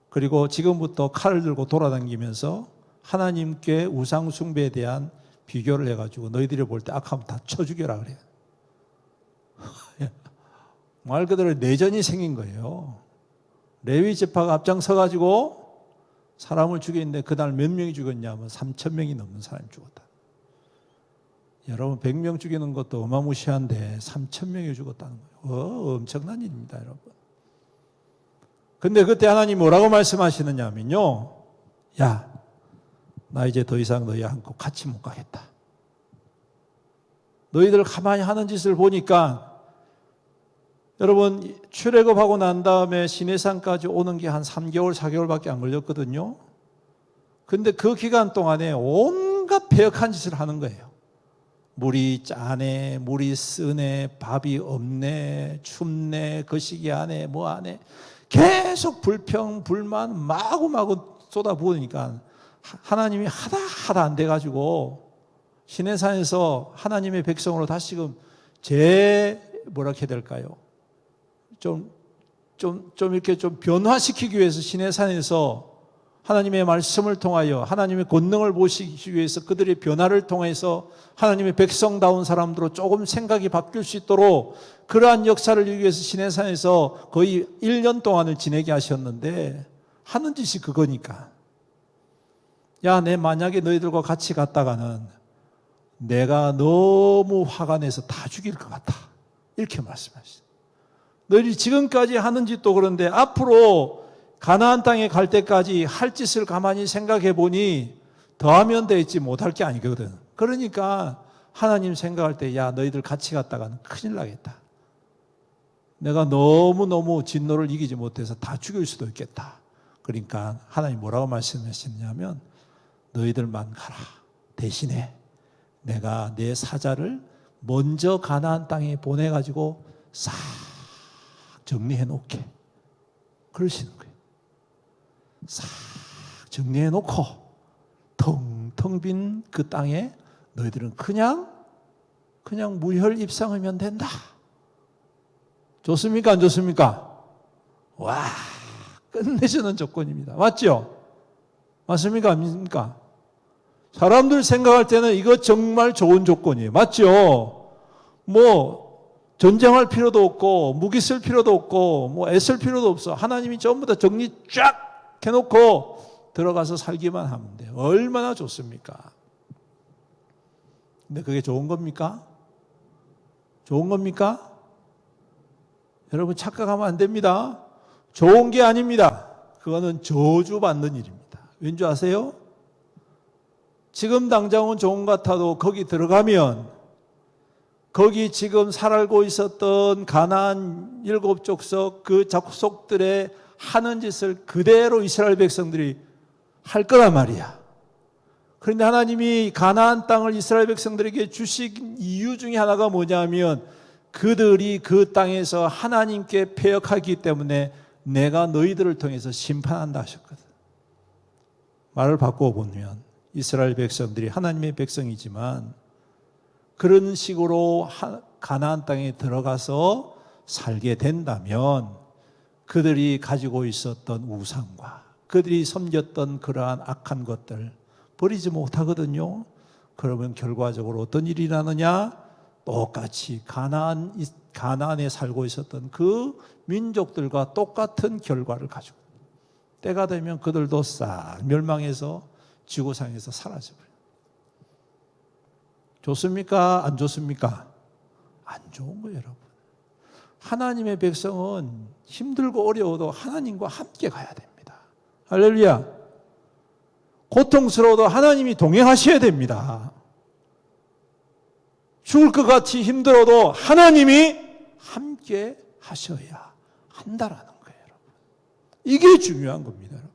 그리고 지금부터 칼을 들고 돌아다니면서 하나님께 우상 숭배에 대한 비교를 해가지고 너희들이 볼 때 악하면 다 쳐 죽여라 그래요. 말 그대로 내전이 생긴 거예요. 레위 지파가 앞장서가지고 사람을 죽였는데 그날 몇 명이 죽었냐면 3,000명이 넘는 사람이 죽었다. 여러분 100명 죽이는 것도 어마무시한데 3,000명이 죽었다는 거예요. 엄청난 일입니다, 여러분. 근데 그때 하나님 뭐라고 말씀하시느냐 하면요. 야, 나 이제 더 이상 너희와 함께 같이 못 가겠다. 너희들 가만히 하는 짓을 보니까 여러분 출애굽하고 난 다음에 시내산까지 오는 게 한 3개월, 4개월밖에 안 걸렸거든요. 근데 그 기간 동안에 온갖 배역한 짓을 하는 거예요. 물이 짜네, 물이 쓰네, 밥이 없네, 춥네, 거시기 하네, 뭐 하네. 계속 불평, 불만 마구마구 쏟아부으니까 하나님이 하다 안 돼가지고 시내산에서 하나님의 백성으로 다시금 뭐라 해야 될까요? 좀 이렇게 좀 변화시키기 위해서 시내산에서 하나님의 말씀을 통하여 하나님의 권능을 보시기 위해서 그들의 변화를 통해서 하나님의 백성다운 사람들로 조금 생각이 바뀔 수 있도록 그러한 역사를 이루기 위해서 시내산에서 거의 1년 동안을 지내게 하셨는데 하는 짓이 그거니까 야, 내 만약에 너희들과 같이 갔다가는 내가 너무 화가 내서 다 죽일 것 같아. 이렇게 말씀하시죠. 너희들이 지금까지 하는 짓도 그런데 앞으로 가나안 땅에 갈 때까지 할 짓을 가만히 생각해 보니 더하면 되지 못할 게 아니거든. 그러니까 하나님 생각할 때 야, 너희들 같이 갔다가는 큰일 나겠다. 내가 너무너무 진노를 이기지 못해서 다 죽일 수도 있겠다. 그러니까 하나님 뭐라고 말씀하시냐면 너희들만 가라. 대신에 내가 내 사자를 먼저 가나안 땅에 보내가지고 싹 정리해 놓게. 그러시는 거예요. 싹 정리해 놓고 텅텅 빈 그 땅에 너희들은 그냥 무혈 입상하면 된다. 좋습니까? 안 좋습니까? 와, 끝내주는 조건입니다. 맞죠? 맞습니까? 아닙니까? 사람들 생각할 때는 이거 정말 좋은 조건이에요. 맞죠? 뭐 전쟁할 필요도 없고 무기 쓸 필요도 없고 뭐 애쓸 필요도 없어. 하나님이 전부 다 정리 쫙 해놓고 들어가서 살기만 하면 돼요. 얼마나 좋습니까? 근데 그게 좋은 겁니까? 좋은 겁니까? 여러분 착각하면 안 됩니다. 좋은 게 아닙니다. 그거는 저주받는 일입니다. 왠지 아세요? 지금 당장은 좋은 것 같아도 거기 들어가면 거기 지금 살고 있었던 가나안 7족속 그 족속들의 하는 짓을 그대로 이스라엘 백성들이 할 거란 말이야. 그런데 하나님이 가나안 땅을 이스라엘 백성들에게 주신 이유 중에 하나가 뭐냐면 그들이 그 땅에서 하나님께 패역하기 때문에 내가 너희들을 통해서 심판한다 하셨거든. 말을 바꾸어 보면 이스라엘 백성들이 하나님의 백성이지만 그런 식으로 가나안 땅에 들어가서 살게 된다면 그들이 가지고 있었던 우상과 그들이 섬겼던 그러한 악한 것들 버리지 못하거든요. 그러면 결과적으로 어떤 일이 일어나느냐? 똑같이 가나안에 살고 있었던 그 민족들과 똑같은 결과를 가지고 때가 되면 그들도 싹 멸망해서 지구상에서 사라져버려요. 좋습니까? 안 좋습니까? 안 좋은 거예요, 여러분. 하나님의 백성은 힘들고 어려워도 하나님과 함께 가야 됩니다. 할렐루야. 고통스러워도 하나님이 동행하셔야 됩니다. 죽을 것 같이 힘들어도 하나님이 함께 하셔야 한다라는 거예요, 여러분. 이게 중요한 겁니다, 여러분.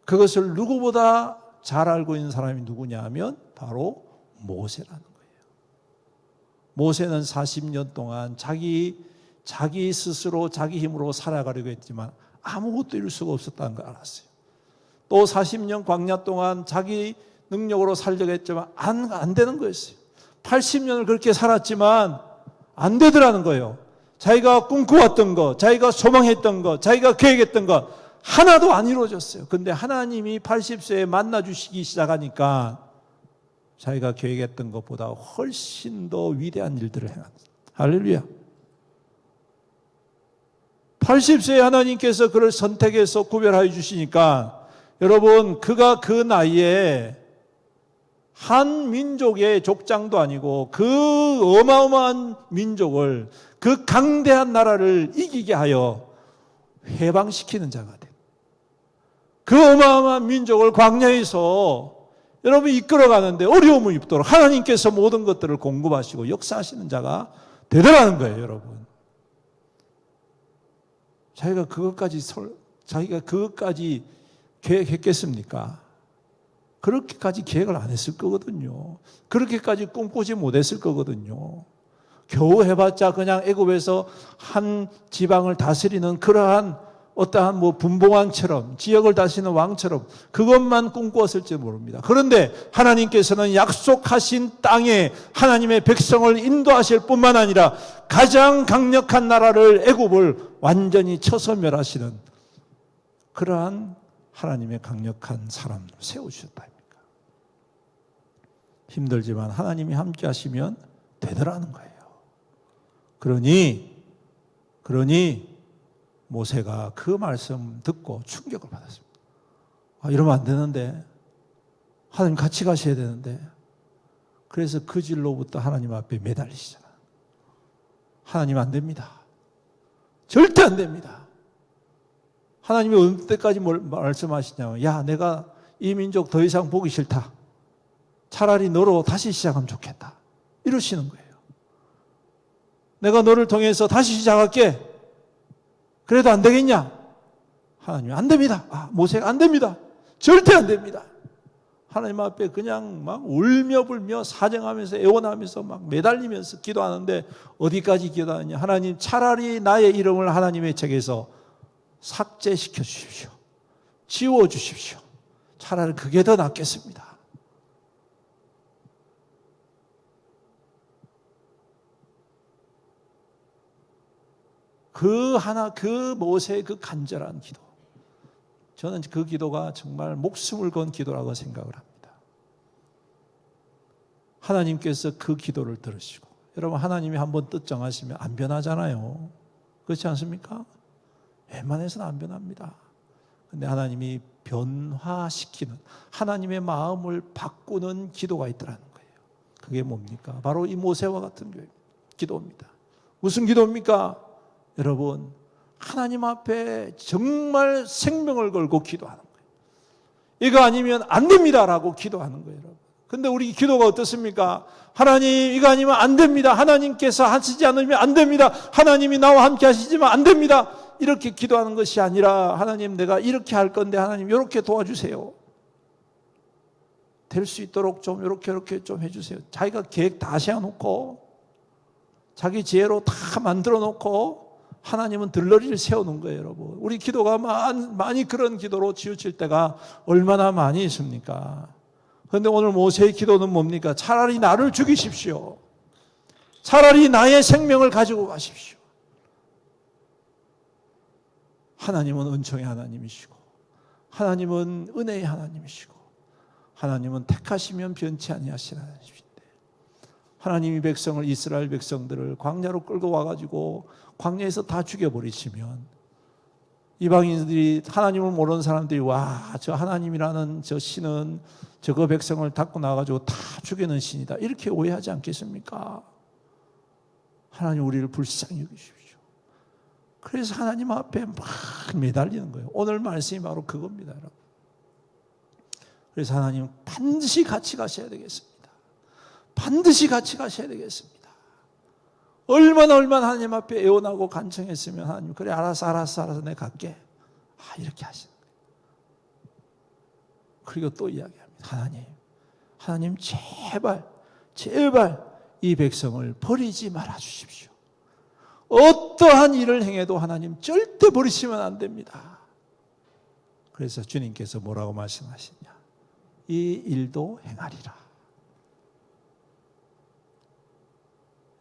그것을 누구보다 잘 알고 있는 사람이 누구냐 하면 바로 모세라는 거예요. 모세는 40년 동안 자기 스스로 자기 힘으로 살아가려고 했지만 아무것도 이룰 수가 없었다는 걸 알았어요. 또 40년 광야 동안 자기 능력으로 살려고 했지만 안 되는 거였어요. 80년을 그렇게 살았지만 안 되더라는 거예요. 자기가 꿈꿔왔던 것, 자기가 소망했던 것, 자기가 계획했던 것 하나도 안 이루어졌어요. 근데 하나님이 80세에 만나주시기 시작하니까 자기가 계획했던 것보다 훨씬 더 위대한 일들을 행한. 할렐루야. 80세에 하나님께서 그를 선택해서 구별하여 주시니까 여러분 그가 그 나이에 한 민족의 족장도 아니고 그 어마어마한 민족을 그 강대한 나라를 이기게 하여 해방시키는 자가 된 그 어마어마한 민족을 광야에서 여러분 이끌어가는데 어려움을 입도록 하나님께서 모든 것들을 공급하시고 역사하시는 자가 되더라는 거예요, 여러분. 자기가 그것까지 계획했겠습니까? 그렇게까지 계획을 안 했을 거거든요. 그렇게까지 꿈꾸지 못했을 거거든요. 겨우 해봤자 그냥 애굽에서 한 지방을 다스리는 그러한 어떠한 분봉왕처럼 지역을 다스리는 왕처럼 그것만 꿈꾸었을지 모릅니다. 그런데 하나님께서는 약속하신 땅에 하나님의 백성을 인도하실 뿐만 아니라 가장 강력한 나라를 애굽을 완전히 쳐서 멸하시는 그러한 하나님의 강력한 사람을 세우셨다니까. 힘들지만 하나님이 함께 하시면 되더라는 거예요. 그러니 모세가 그 말씀 듣고 충격을 받았습니다. 이러면 안 되는데, 하나님 같이 가셔야 되는데, 그래서 그 길로부터 하나님 앞에 매달리시잖아요. 하나님 안 됩니다. 절대 안 됩니다. 하나님이 어느 때까지 말씀하시냐면, 야, 내가 이 민족 더 이상 보기 싫다. 차라리 너로 다시 시작하면 좋겠다. 이러시는 거예요. 내가 너를 통해서 다시 시작할게. 그래도 안 되겠냐? 하나님이 안 됩니다. 모세가 안 됩니다. 절대 안 됩니다. 하나님 앞에 그냥 막 울며불며 사정하면서 애원하면서 막 매달리면서 기도하는데 어디까지 기도하느냐? 하나님 차라리 나의 이름을 하나님의 책에서 삭제시켜 주십시오. 지워 주십시오. 차라리 그게 더 낫겠습니다. 그 모세의 그 간절한 기도. 저는 그 기도가 정말 목숨을 건 기도라고 생각을 합니다. 하나님께서 그 기도를 들으시고, 여러분 하나님이 한번 뜻 정하시면 안 변하잖아요. 그렇지 않습니까? 웬만해서는 안 변합니다. 근데 하나님이 변화시키는, 하나님의 마음을 바꾸는 기도가 있더라는 거예요. 그게 뭡니까? 바로 이 모세와 같은 기도입니다. 무슨 기도입니까? 여러분, 하나님 앞에 정말 생명을 걸고 기도하는 거예요. 이거 아니면 안 됩니다라고 기도하는 거예요, 여러분. 근데 우리 기도가 어떻습니까? 하나님, 이거 아니면 안 됩니다. 하나님께서 하시지 않으면 안 됩니다. 하나님이 나와 함께 하시지만 안 됩니다. 이렇게 기도하는 것이 아니라, 하나님, 내가 이렇게 할 건데 하나님 이렇게 도와주세요. 될 수 있도록 좀 이렇게 좀 해주세요. 자기가 계획 다 세워놓고 자기 지혜로 다 만들어 놓고 하나님은 들러리를 세우는 거예요, 여러분. 우리 기도가 많이 그런 기도로 치우칠 때가 얼마나 많이 있습니까? 그런데 오늘 모세의 기도는 뭡니까? 차라리 나를 죽이십시오. 차라리 나의 생명을 가지고 가십시오. 하나님은 은총의 하나님이시고, 하나님은 은혜의 하나님이시고, 하나님은 택하시면 변치 아니하시는 하나님이신데, 하나님이 백성을, 이스라엘 백성들을 광야로 끌고 와가지고 광야에서 다 죽여버리시면, 이방인들이, 하나님을 모르는 사람들이, 와, 저 하나님이라는 저 신은 저거 백성을 갖고 나와가지고 다 죽이는 신이다, 이렇게 오해하지 않겠습니까? 하나님 우리를 불쌍히 여기십시오. 그래서 하나님 앞에 막 매달리는 거예요. 오늘 말씀이 바로 그겁니다, 여러분. 그래서 하나님 반드시 같이 가셔야 되겠습니다. 반드시 같이 가셔야 되겠습니다. 얼마나 하나님 앞에 애원하고 간청했으면 하나님, 그래, 알았어 내가 갈게, 이렇게 하시는 거예요. 그리고 또 이야기합니다. 하나님 제발 이 백성을 버리지 말아 주십시오. 어떠한 일을 행해도 하나님 절대 버리시면 안 됩니다. 그래서 주님께서 뭐라고 말씀하시냐? 이 일도 행하리라.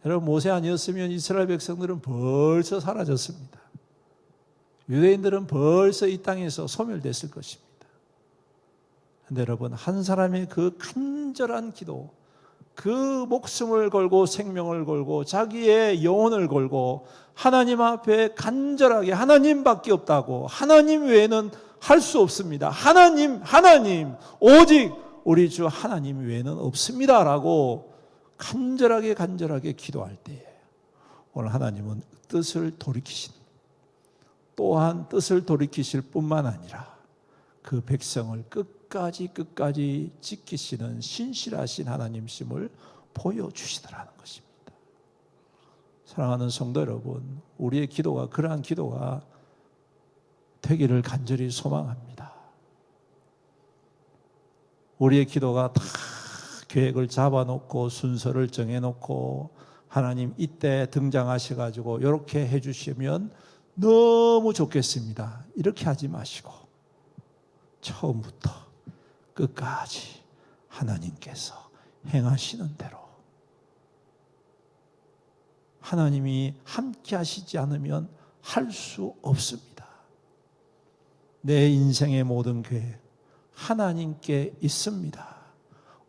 여러분, 모세 아니었으면 이스라엘 백성들은 벌써 사라졌습니다. 유대인들은 벌써 이 땅에서 소멸됐을 것입니다. 그런데 여러분, 한 사람의 그 간절한 기도, 그 목숨을 걸고 생명을 걸고 자기의 영혼을 걸고 하나님 앞에 간절하게, 하나님밖에 없다고, 하나님 외에는 할 수 없습니다, 하나님 오직 우리 주 하나님 외에는 없습니다라고 간절하게 기도할 때에 오늘 하나님은 뜻을 돌이키신, 또한 뜻을 돌이키실 뿐만 아니라 그 백성을 끝까지 지키시는 신실하신 하나님심을 보여주시더라는 것입니다. 사랑하는 성도 여러분, 우리의 기도가 그러한 기도가 되기를 간절히 소망합니다. 우리의 기도가 다 계획을 잡아놓고 순서를 정해놓고 하나님 이때 등장하셔가지고 이렇게 해주시면 너무 좋겠습니다, 이렇게 하지 마시고 처음부터 끝까지 하나님께서 행하시는 대로, 하나님이 함께 하시지 않으면 할 수 없습니다. 내 인생의 모든 계획 하나님께 있습니다.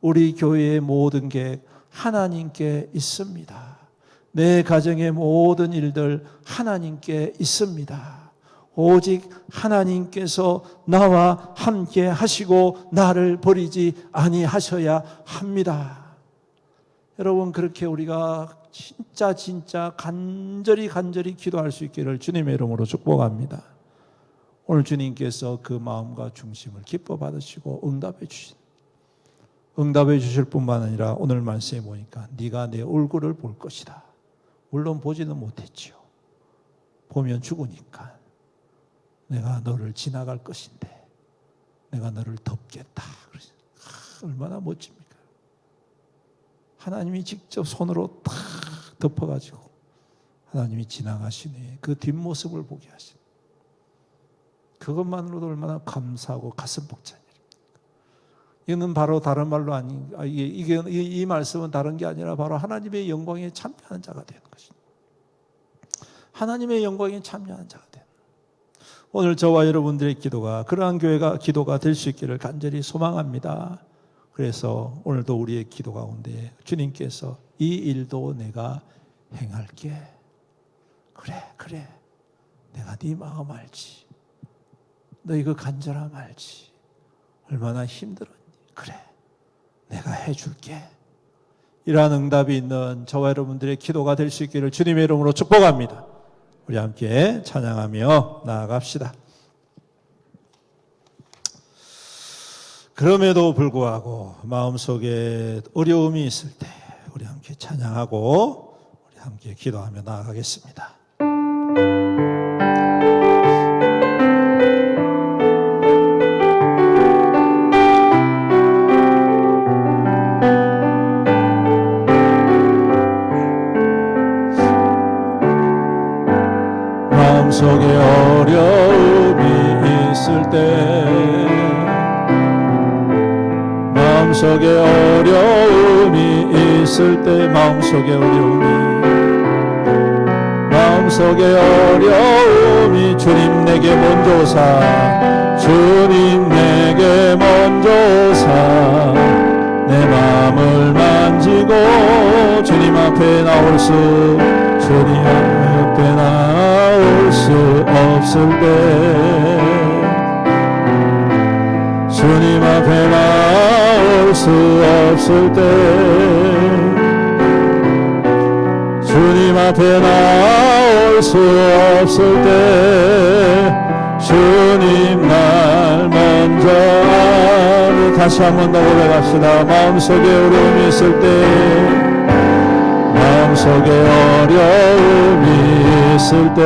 우리 교회의 모든 계획 하나님께 있습니다. 내 가정의 모든 일들 하나님께 있습니다. 오직 하나님께서 나와 함께 하시고 나를 버리지 아니하셔야 합니다. 여러분, 그렇게 우리가 진짜 간절히 기도할 수 있기를 주님의 이름으로 축복합니다. 오늘 주님께서 그 마음과 중심을 기뻐 받으시고 응답해 주실 뿐만 아니라 오늘 말씀에 보니까 네가 내 얼굴을 볼 것이다. 물론 보지는 못했지요. 보면 죽으니까 내가 너를 지나갈 것인데 내가 너를 덮겠다. 얼마나 멋집니까? 하나님이 직접 손으로 탁 덮어가지고 하나님이 지나가시네, 그 뒷모습을 보게 하시네. 그것만으로도 얼마나 감사하고 가슴 벅찬 일입니까? 이거는 바로 다른 말로 이 말씀은 다른 게 아니라 바로 하나님의 영광에 참여하는 자가 되는 것입니다. 하나님의 영광에 참여하는 자가 되는, 오늘 저와 여러분들의 기도가 그러한 기도가 될 수 있기를 간절히 소망합니다. 그래서 오늘도 우리의 기도 가운데 주님께서 이 일도 내가 행할게. 그래 내가 네 마음 알지, 너희 그 간절함 알지, 얼마나 힘들었니, 그래 내가 해줄게. 이러한 응답이 있는 저와 여러분들의 기도가 될 수 있기를 주님의 이름으로 축복합니다. 우리 함께 찬양하며 나아갑시다. 그럼에도 불구하고 마음속에 어려움이 있을 때 우리 함께 찬양하고 우리 함께 기도하며 나아가겠습니다. 마음속에 어려움이 있을 때 마음속에 어려움이 있을 때 마음속에 어려움이 주님 내게 먼저 오사 주님 내게 먼저 오사 내 마음을 만지고 주님 앞에 나올 수 주님 앞에 나올 수 없을 때 주님 앞에 나올 수 없을 때 주님 앞에 나올 수 없을 때 주님 날 먼저 다시 한 번 더 고백합시다. 마음속에 어려움이 있을 때 마음속에 어려움이 있을 때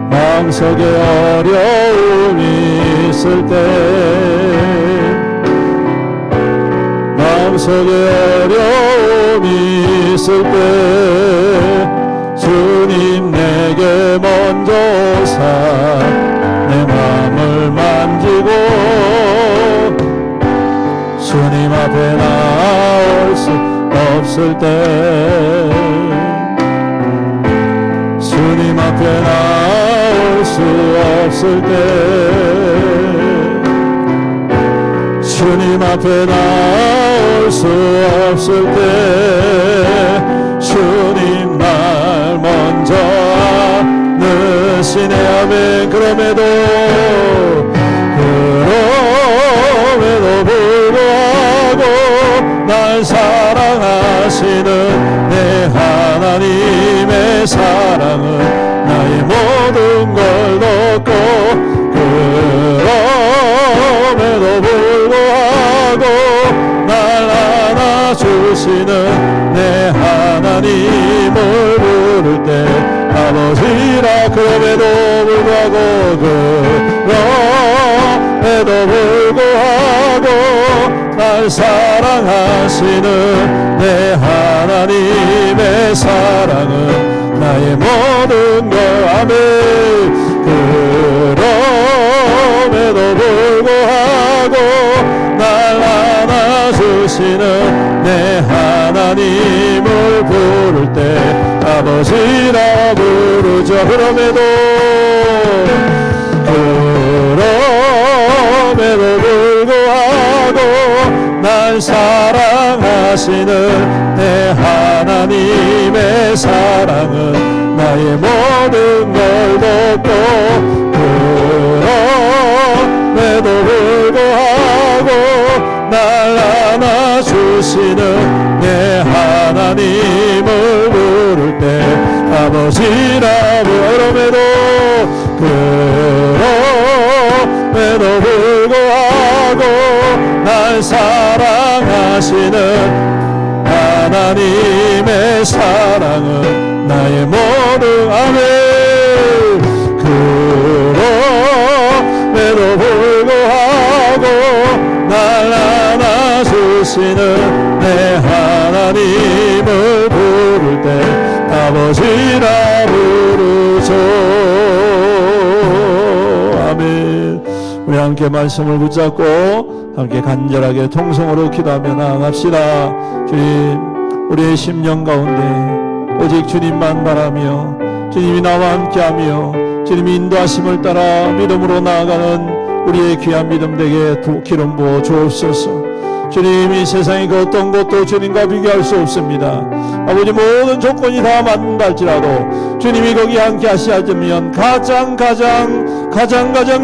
마음속에 어려움이 있을 때 마음속에 어려움이 있을 때 주님 내게 먼저 오사 내 마음을 만지고 주님 앞에 나올 수 없을 때 주님 앞에 나올 수 없을 때 주님 앞에 나올 수 없을 때 주님 날 먼저 안으시네. 아멘. 그럼에도 불구하고 날 사랑하시는 내 하나님의 사랑은 나의 모든 걸 덮고 그럼에도 불구하고 날 안아주시는 내 하나님을 부를 때 아버지라. 그럼에도 불구하고 날 사랑하시는 내 하나님의 사랑은 나의 모든 것. 아멘. 그럼에도 불구하고 날 안아주시는 내 하나님을 부를 때 아버지라 부르죠. 그럼에도 불구하고 날 사랑하시는 내 하나님의 사랑은 나의 모든 걸 덮고 그럼에도 불구하고 날 안아주시는 내 하나님을 부를 때 아버지라 부름에도 불구하고 날 사랑하시는 하나님의 사랑은 나의 모든. 아멘. 그럼에도 불구하고 날 안아주시는 내 하나님을 부를 때 아버지라 부르죠. 아멘. 우리 함께 말씀을 붙잡고 함께 간절하게 통성으로 기도하며 나아갑시다. 주님, 우리의 심령 가운데 오직 주님만 바라며 주님이 나와 함께하며 주님이 인도하심을 따라 믿음으로 나아가는 우리의 귀한 믿음 되게 기름 부어 주옵소서. 주님, 이 세상의 그 어떤 것도 주님과 비교할 수 없습니다. 아버지, 모든 조건이 다 맞는다 할지라도 주님이 거기 함께 하시면 가장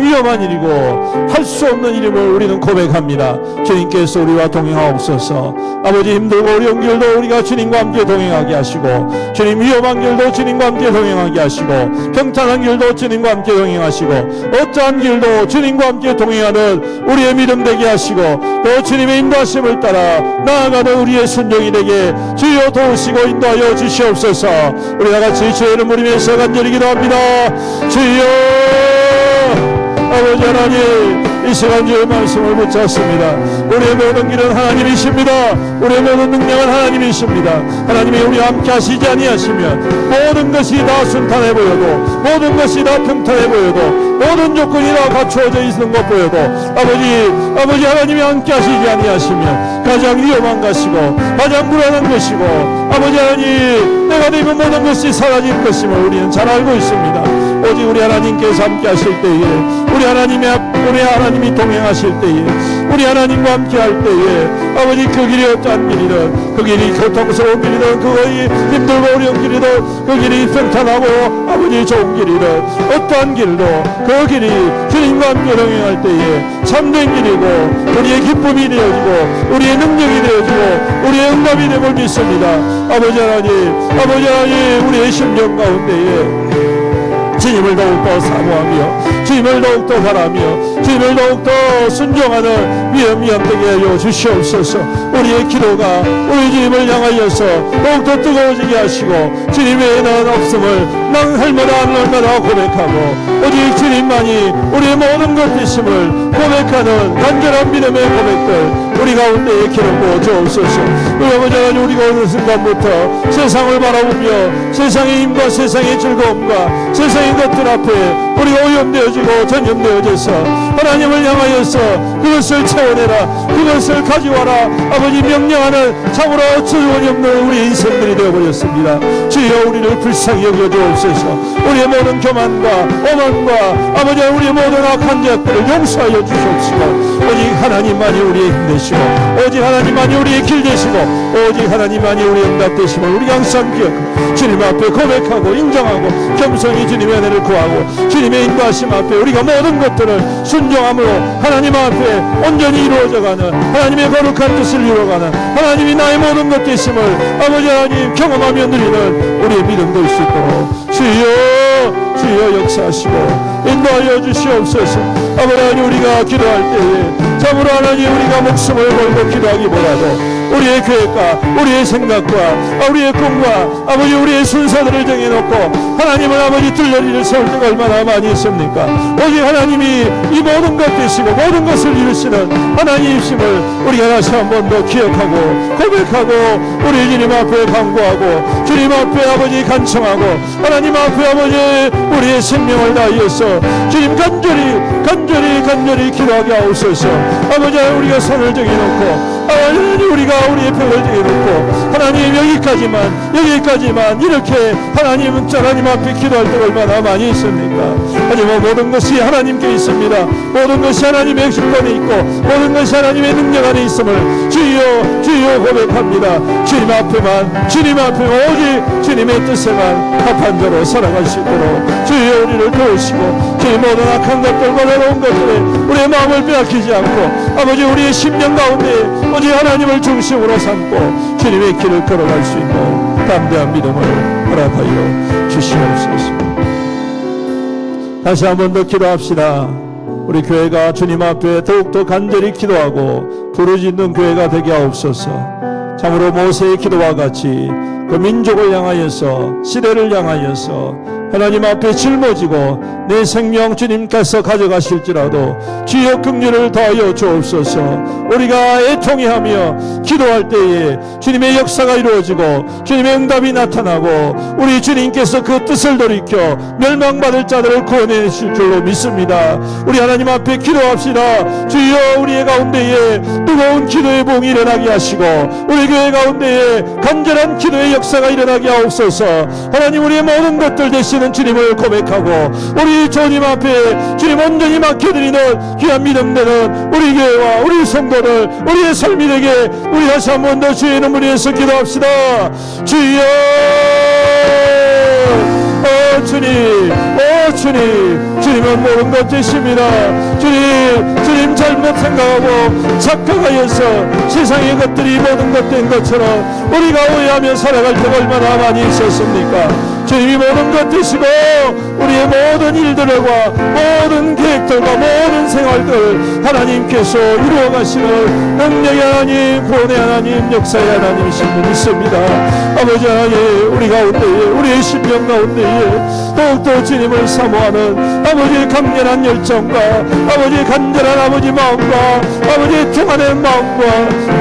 위험한 일이고 할 수 없는 일임을 우리는 고백합니다. 주님께서 우리와 동행하옵소서. 아버지, 힘들고 어려운 길도 우리가 주님과 함께 동행하게 하시고, 주님 위험한 길도 주님과 함께 동행하게 하시고, 평탄한 길도 주님과 함께 동행하시고, 어떠한 길도 주님과 함께 동행하는 우리의 믿음 되게 하시고, 또 주님의 인도하심을 따라 나아가는 우리의 순종이 되게 주여 도우시고 인도하여 주시옵소서. 우리 다같이 주의 이름 부르면서 간절히 기도합니다. 주여, 아버지 하나님, 이 시간 주의 말씀을 붙잡습니다. 우리의 모든 길은 하나님이십니다. 우리의 모든 능력은 하나님이십니다. 하나님이 우리와 함께 하시지 아니하시면 모든 것이 다 순탄해 보여도, 모든 것이 다 평탄해 보여도, 모든 조건이 다 갖추어져 있는 것 보여도 아버지 하나님이 함께 하시지 아니하시면 가장 위험한 것이고 가장 불안한 것이고, 아버지 하나님, 내가 입은 모든 것이 사라질 것임을 우리는 잘 알고 있습니다. 오직 우리 하나님께서 함께 하실 때에, 우리 하나님이 동행하실 때에, 우리 하나님과 함께 할 때에, 아버지, 그 길이 어떠한 길이든, 그 길이 고통스러운 길이든, 그것이 힘들고 어려운 길이든, 그 길이 평탄하고 아버지 좋은 길이든, 어떠한 길도 그 길이 주님과 함께 동행할 때에 참된 길이고 우리의 기쁨이 되어지고 우리의 능력이 되어지고 우리의 응답이 되고 믿습니다. 아버지 하나님, 우리의 심령 가운데에 주님을 더욱더 사모하며 주님을 더욱더 바라며 주님을 더욱더 순종하는 위엄 되게 하여 주시옵소서. 우리의 기도가 우리 주님을 향하여서 더욱더 뜨거워지게 하시고, 주님 외에는 없음을 날마다 고백하고 오직 주님만이 우리의 모든 것 되심을 고백하는 간절한 믿음의 고백들 우리 가운데에 기록고 주옵소서. 우리 아버지 하나님, 우리가 어느 순간부터 세상을 바라보며 세상의 힘과 세상의 즐거움과 세상의 것들 앞에 우리가 오염되어지고 전염되어져서 하나님을 향하여서 그것을 채워내라, 그것을 가져와라, 아버지 명령하는 참으로 어처구니 없는 우리 인생들이 되어버렸습니다. 주여, 우리를 불쌍히 여겨 주옵소서. 우리의 모든 교만과 오만과 아버지 우리의 모든 악한 죄악들을 용서하여 주시옵시고, 오직 하나님만이 우리의 힘 되시고, 오직 하나님만이 우리의 길 되시고, 오직 하나님만이 우리의 응답 되심을 우리가 항상 기억하고 주님 앞에 고백하고 인정하고 겸손히 주님의 은혜를 구하고 주님의 인도하심 앞에 우리가 모든 것들을 순종함으로 하나님 앞에 온전히 이루어져가는 하나님의 거룩한 뜻을 이루어가는 하나님이 나의 모든 것 되심을 아버지 하나님 경험하며 누리는 우리의 믿음 될 수 있도록 주여 역사하시고 인도하여 주시옵소서. 아버지 하나님, 우리가 기도할 때에 참으로 하나님, 우리가 목숨을 걸고 기도하기보다도 우리의 계획과 우리의 생각과 우리의 꿈과 아버지 우리의 순서들을 정해놓고 하나님을 아버지 들러리를 세울 때가 얼마나 많이 있습니까? 오직 하나님이 이 모든 것 되시고 모든 것을 이루시는 하나님이심을 우리가 다시 한 번 더 기억하고 고백하고 우리 주님 앞에 간구하고 주님 앞에 아버지 간청하고 하나님 앞에 아버지 우리의 생명을 다하여서 주님 간절히 기도하게 하옵소서. 아버지, 우리가 선을 정해놓고 하나님, 우리가 우리의 벽을 정해놓고 하나님 여기까지만 이렇게 하나님 앞에 기도할 때가 얼마나 많이 있습니까? 하지만 모든 것이 하나님께 있습니다. 모든 것이 하나님의 주권에 있고 모든 것이 하나님의 능력 안에 있음을 주여 고백합니다. 주님 앞에 오직 주님의 뜻에만 합한 자로 살아갈 수 있도록 주여 우리를 도우시고 주의 모든 악한 것들과 외로운 것들에 우리의 마음을 빼앗기지 않고 아버지 우리의 심령 가운데 오직 하나님을 중심으로 삼고 주님의 길을 걸어갈 수 있는 담대한 믿음을 허락하여 주시옵소서. 다시 한 번 더 기도합시다. 우리 교회가 주님 앞에 더욱더 간절히 기도하고 부르짖는 교회가 되게 하옵소서. 참으로 모세의 기도와 같이 그 민족을 향하여서 시대를 향하여서 하나님 앞에 짊어지고 내 생명 주님께서 가져가실지라도 주여 긍휼을 더하여 주옵소서. 우리가 애통해하며 기도할 때에 주님의 역사가 이루어지고 주님의 응답이 나타나고 우리 주님께서 그 뜻을 돌이켜 멸망받을 자들을 구원해내실 줄로 믿습니다. 우리 하나님 앞에 기도합시다. 주여, 우리의 가운데에 뜨거운 기도의 봉이 일어나게 하시고 우리 교회 가운데에 간절한 기도의 역사가 일어나게 하옵소서. 하나님, 우리의 모든 것들 되시는 주님을 고백하고 우리 주님 앞에 주님 온전히 맡겨드리는 귀한 믿음 되는 우리 교회와 우리 성도들 우리의 삶이 되게 우리 다시 한 번 더 주의 이름을 위해서 기도합시다. 주여, 주님, 주님, 주님은 모든 것 되십니다. 주님 잘못 생각하고 착각하여서 세상의 것들이 모든 것 된 것처럼 우리가 오해하며 살아갈 때가 얼마나 많이 있었습니까? 주님이 모든 것 되시고 우리의 모든 일들과 모든 계획들과 모든 생활들 하나님께서 이루어 가시는 능력의 하나님, 구원의 하나님, 역사의 하나님이신 분 있습니다. 아버지 하나님, 우리 가운데에, 우리의 심령 가운데에 더욱더 주님을 사모하는 아버지의 강렬한 열정과 아버지의 간절한 아버지 마음과 아버지의 평안의 마음과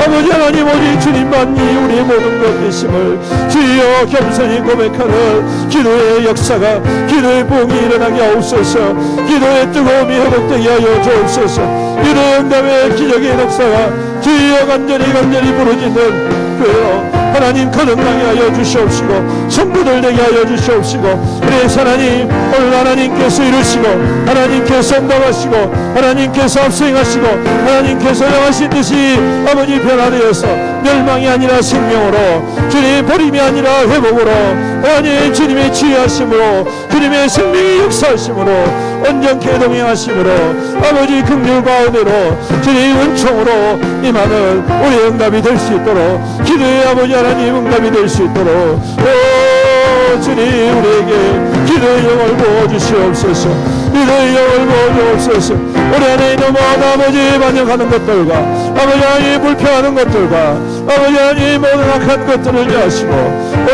아버지 하나님, 오직 주님만이 우리의 모든 것 되심을 주여 겸손히 고백하는 기도의 역사가, 기도의 부흥이 일어나게 하옵소서. 기도의 뜨거움이 회복되게 하여 주옵소서. 기도의 응답의 기적의 역사가 주여 간절히 부르짖는 교회로 하나님 거듭나게 하여 주시옵시고 성부들 되게 하여 주시옵시고, 그래서 하나님 오늘 하나님께서 이루시고 하나님께서 응답하시고 하나님께서 압수행하시고 하나님께서 명하신 듯이 아버지 변화되어서 멸망이 아니라 생명으로, 주님 버림이 아니라 회복으로, 하나님 주님의 지혜하심으로, 주님의 생명의 역사하심으로, 온전케 동행하심으로, 아버지 긍휼과 은혜로, 주님 은총으로 임하는 우리의 응답이 될 수 있도록, 기도의 아버지 하나님 응답이 될 수 있도록 주님 우리에게 기도의 영을 부어주시옵소서. 기도의 영을 부어주옵소서. 우리 안에 있는 모든 아버지 반역하는 것들과 아버지 하나님 불평하는 것들과 아버지 하나님 모든 악한 것들을 여하시고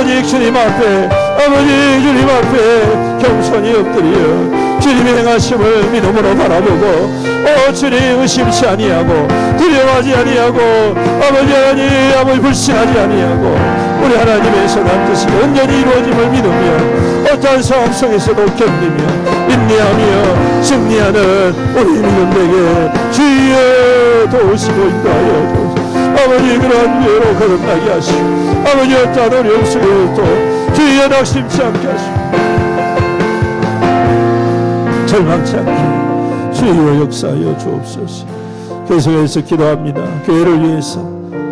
오직 주님 앞에, 아버지 주님 앞에 겸손히 엎드려 주님의 행하심을 믿음으로 바라보고 주님 의심치 아니하고 두려워하지 아니하고 아버지 하나님 아버지 불신하지 아니하고 우리 하나님의 선한 뜻이 온전히 이루어짐을 믿으며 어떠한 상황 속에서도 견디며 인내하며 승리하는 우리 믿음 되게 주여 도우시고 인도하여 주옵소서. 아버지 그러한 위로 거듭나게 하시고 아버지 어떠한 어려움 속에도 주여 낙심치 않게 하시고 절망치 않게 주여 역사하여 주옵소서. 계속해서 기도합니다. 교회를 위해서,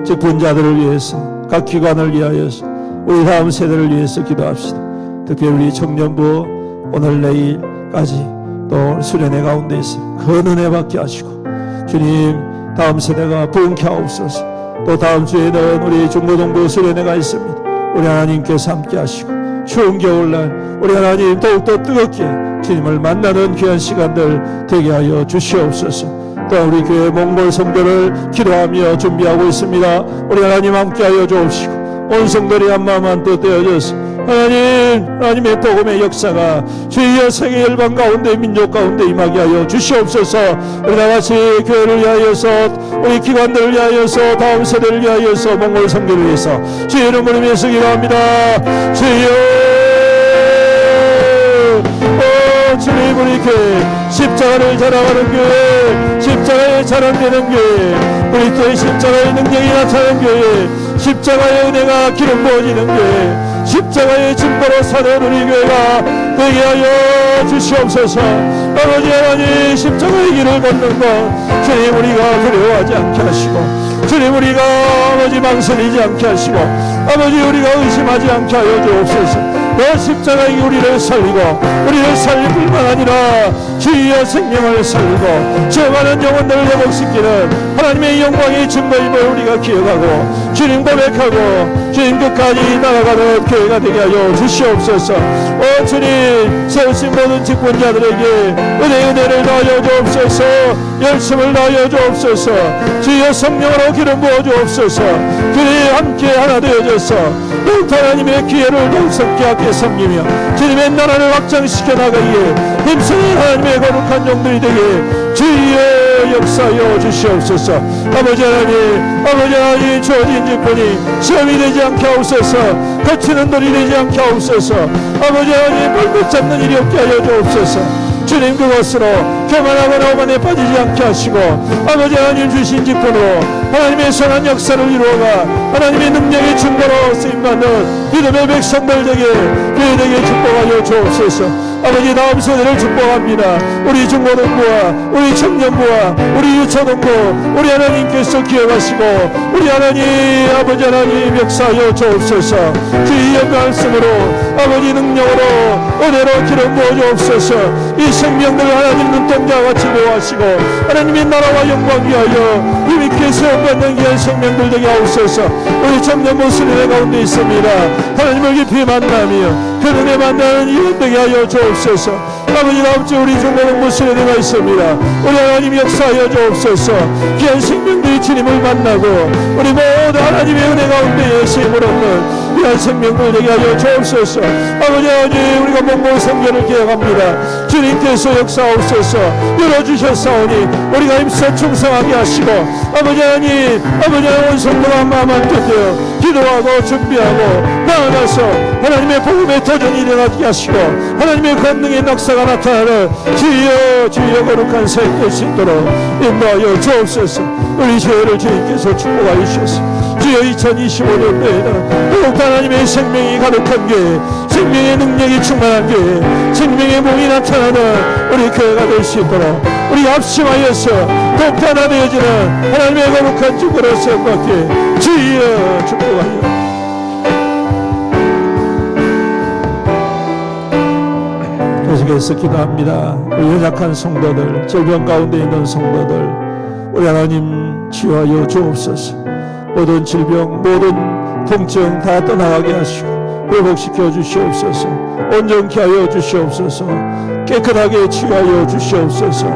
직분자들을 위해서, 각 기관을 위하여서, 우리 다음 세대를 위해서 기도합시다. 특별히 우리 청년부 오늘 내일까지 또 수련회 가운데 있어 큰 은혜 받게 하시고 주님 다음 세대가 부흥케 하옵소서. 또 다음 주에는 우리 중고등부 수련회가 있습니다. 우리 하나님께서 함께 하시고 추운 겨울날 우리 하나님 더욱더 뜨겁게 주님을 만나는 귀한 시간들 되게 하여 주시옵소서. 또 우리 교회 몽골 성도를 기도하며 준비하고 있습니다. 우리 하나님 함께 하여 주옵시고 온 성도들이 한마음 한뜻 되어져서 하나님의 복음의 역사가 주여 세계 열방 가운데 민족 가운데 임하게 하여 주시옵소서. 우리 다같이 교회를 위하여서 우리 기관들을 위하여서 다음 세대를 위하여서 몽골 성도를 위해서 주의 이름으로 위해서 기도합니다. 주여 주님 우리 교회 십자가를 자랑하는 교회, 십자가에 자랑되는 교회, 그리스도의 십자가의 능력이 나타나는 교회, 십자가의 은혜가 기름 부어지는 교회, 십자가의 증거로 사는 우리 교회가 되게 하여 주시옵소서. 아버지 하나님 십자가의 길을 걷는 것 주님 우리가 두려워하지 않게 하시고 주님 우리가 아버지 망설이지 않게 하시고 아버지 우리가 의심하지 않게 하여 주옵소서. 너 십자가의 우리를 살리고 우리를 살릴 뿐만 아니라 주의 생명을 살리고 저 많은 영혼들을 회복시키는 하나님의 영광의 증거임을 우리가 기억하고 주님 고백하고 주님 끝까지 나아가는 교회가 되게 하여 주시옵소서. 주님 세우신 모든 직분자들에게 은혜를 더하여 주옵소서. 열심을 다하여 주옵소서. 주의 성령으로 기름 부어 주옵소서. 주님 함께 하나 되어져서 또 하나님의 기회를 동석케 하게 섬기며 주님의 나라를 확장시켜 나가기에 힘쓰는 하나님의 거룩한 종들이 되게 주의 역사하여 주시옵소서. 아버지 하나님 주어진 직분이 시험이 되지 않게 하옵소서. 거치는 돌이 되지 않게 하옵소서. 아버지 하나님 발붙 잡는 일이 없게 하여 주옵소서. 주님 그것으로 교만하거나 오만에 빠지지 않게 하시고 아버지 하나님 주신 직분으로 하나님의 선한 역사를 이루어가 하나님의 능력의 증거로 쓰임받는 믿음의 백성들 되게 교회 되게 축복하여 주옵소서. 아버지 다음 세대를 축복합니다. 우리 중고등부와 우리 청년부와 우리 유초등부 우리 하나님께서 기억하시고 우리 하나님 아버지 하나님 역사하여 주옵소서. 주의 말씀으로 아버지 능력으로 은혜로 기름 부어주옵소서. 이 생명들 하나님 눈동자와 같이 보호하시고 하나님의 나라와 영광 위하여 힘있게 세워받는 귀한 생명들 되게 하옵소서. 우리 청년 모습의 가운데 있습니다. 하나님을 깊이 만나며 그 은혜 만나는 이런 되게 하여 주옵소서. 아버지 다음주 우리 중고등 모습에가 있습니다. 우리 하나님 역사하여 주옵소서. 귀한 생명들이 주님을 만나고 우리 모두 하나님의 은혜 가운데 예수님을 얻는 귀한 생명들 되게 하여 주옵소서. 아버지 하나님 우리가 목목 성전을 기억합니다. 주님께서 역사하옵소서. 열어주셨사오니 우리가 힘써 충성하게 하시고 아버지 하나님 온 성도가 마음 한뜻되어 기도하고 준비하고 나아가서 하나님의 복음의 터전이 일어나게 하시고 하나님의 권능의 낙사가 나타나는 주여 거룩한 삶 될 수 있도록 인도하여 주옵소서. 우리 교회를 주님께서 축복하여 주셔서 주여 2025년도에는 더욱 하나님의 생명이 가득한 교회, 생명의 능력이 충만한 교회, 생명의 몸이 나타나는 우리 교회가 될 수 있도록 우리 합심하여서 더욱 하나 되어지는 하나님의 거룩한 주거로 세움받게 주여 축복하여 계속해서 기도합니다. 우리 연약한 성도들, 질병 가운데 있는 성도들 우리 하나님 치유하여 주옵소서. 모든 질병, 모든 통증 다 떠나가게 하시고 회복시켜 주시옵소서. 온전케 하여 주시옵소서. 깨끗하게 치유하여 주시옵소서.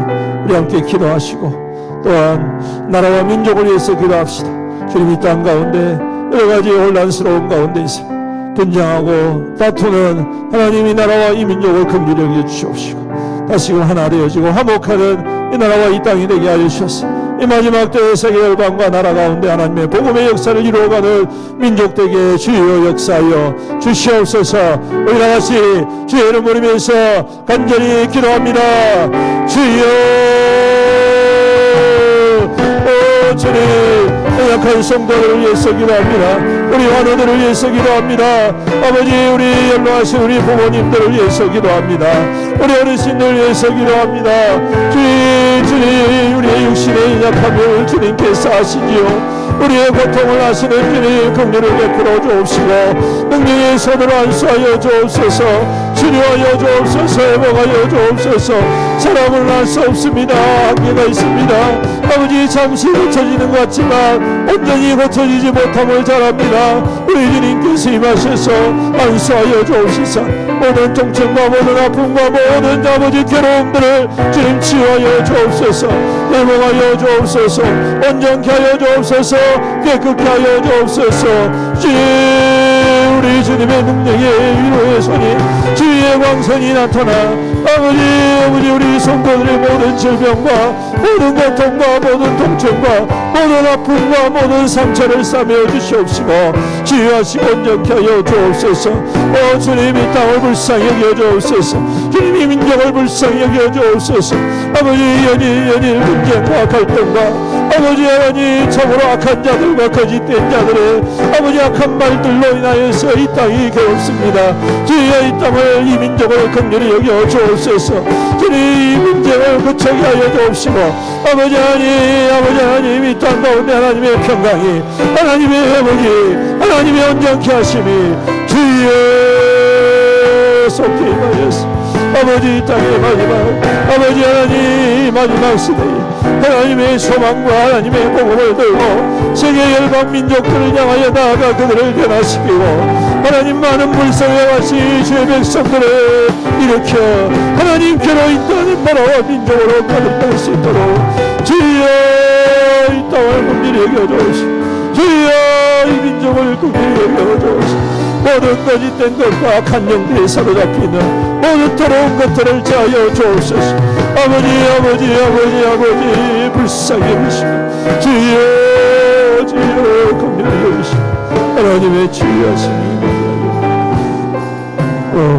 우리 함께 기도하시고 또한 나라와 민족을 위해서 기도합시다. 주님 이 땅 가운데 여러가지 혼란스러운 가운데 있습니다. 분쟁하고 다투는 하나님이 나라와 이 민족을 긍휼히 여겨 주시옵시고 다시금 하나 되어지고 화목하는 이 나라와 이 땅이 되게 하여 주셨습니다. 이 마지막 때의 세계 열방과 나라 가운데 하나님의 복음의 역사를 이루어가는 민족 되게 주여 역사하여 주시옵소서. 우리 다같이 주의 이름 부르면서 간절히 기도합니다. 주여 주님 연약한 성도들을 위해서 기도합니다. 우리 환우들을 위해서 기도합니다. 아버지 우리 연로하신 우리 부모님들을 위해서 기도합니다. 우리 어르신들을 위해서 기도합니다. 주님 우리의 육신의 연약함을 주님께서 아시지요. 우리의 고통을 아시는 주님 긍휼을 베풀어 주옵시고 능력의 손으로 안수하여 주옵소서. 치료하여 주옵소서. 회복하여 주옵소서. 사람을 날 수 없습니다. 한계가 있습니다. 아버지 잠시 고쳐지는 것 같지만 온전히 고쳐지지 못함을 잘 압니다. 우리 주님께서 임하셔서 안수하여 주옵소서. 모든 통증과 모든 아픔과 모든 아버지 괴로움들을 주님 치유하여 주옵소서. 회복하여 주옵소서. 온전케 하여 주옵소서. 깨끗게 하여 주옵소서. 우리 주님의 능력의 위로의 손이 주의 광선이 나타나 아버지 우리 성도들의 모든 질병과 모든 고통과 모든 통증과 모든 아픔과 모든 상처를 싸매어 주시옵시고 치유하시고 온전케 하여 주옵소서. 주님 이 땅을 불쌍히 여겨 주옵소서. 주님 이 민족을 불쌍히 여겨 주옵소서. 아버지 연일 분쟁과 갈등과 아버지 하나님 참으로 악한 자들과 거짓된 자들의 아버지 악한 말들로 인하여서 이 땅이 괴롭습니다. 주여 이 땅을 이 민족을 긍휼히 여겨 주옵소서. 주님 이 문제를 그쳐게 하여 주옵시고 아버지 하나님 이 땅 가운데 하나님의 평강이 하나님의 회복이 하나님의 온전케 하심이 주여 속히 임하였습니다. 아버지 이 땅의 마지막 아버지 하나님 마지막 시대에 하나님의 소망과 하나님의 복음을 들고 세계 열방 민족들을 향하여 나아가 그들을 변화시키고 하나님 많은 불쌍히 하시 주의 백성들을 일으켜 하나님께로 인도하는 나라와 민족으로 가득할 수 있도록 주여 이 땅을 긍휼히 여겨주시고 주여 이 민족을 긍휼히 여겨주시고 모든 거짓된 것과 악한 영들이 사로잡히는 모든 더러운 것들을 제하여 주옵소서. 아버지 불쌍히 여기시고 주여 긍휼히 여기시고 하나님의 치유하심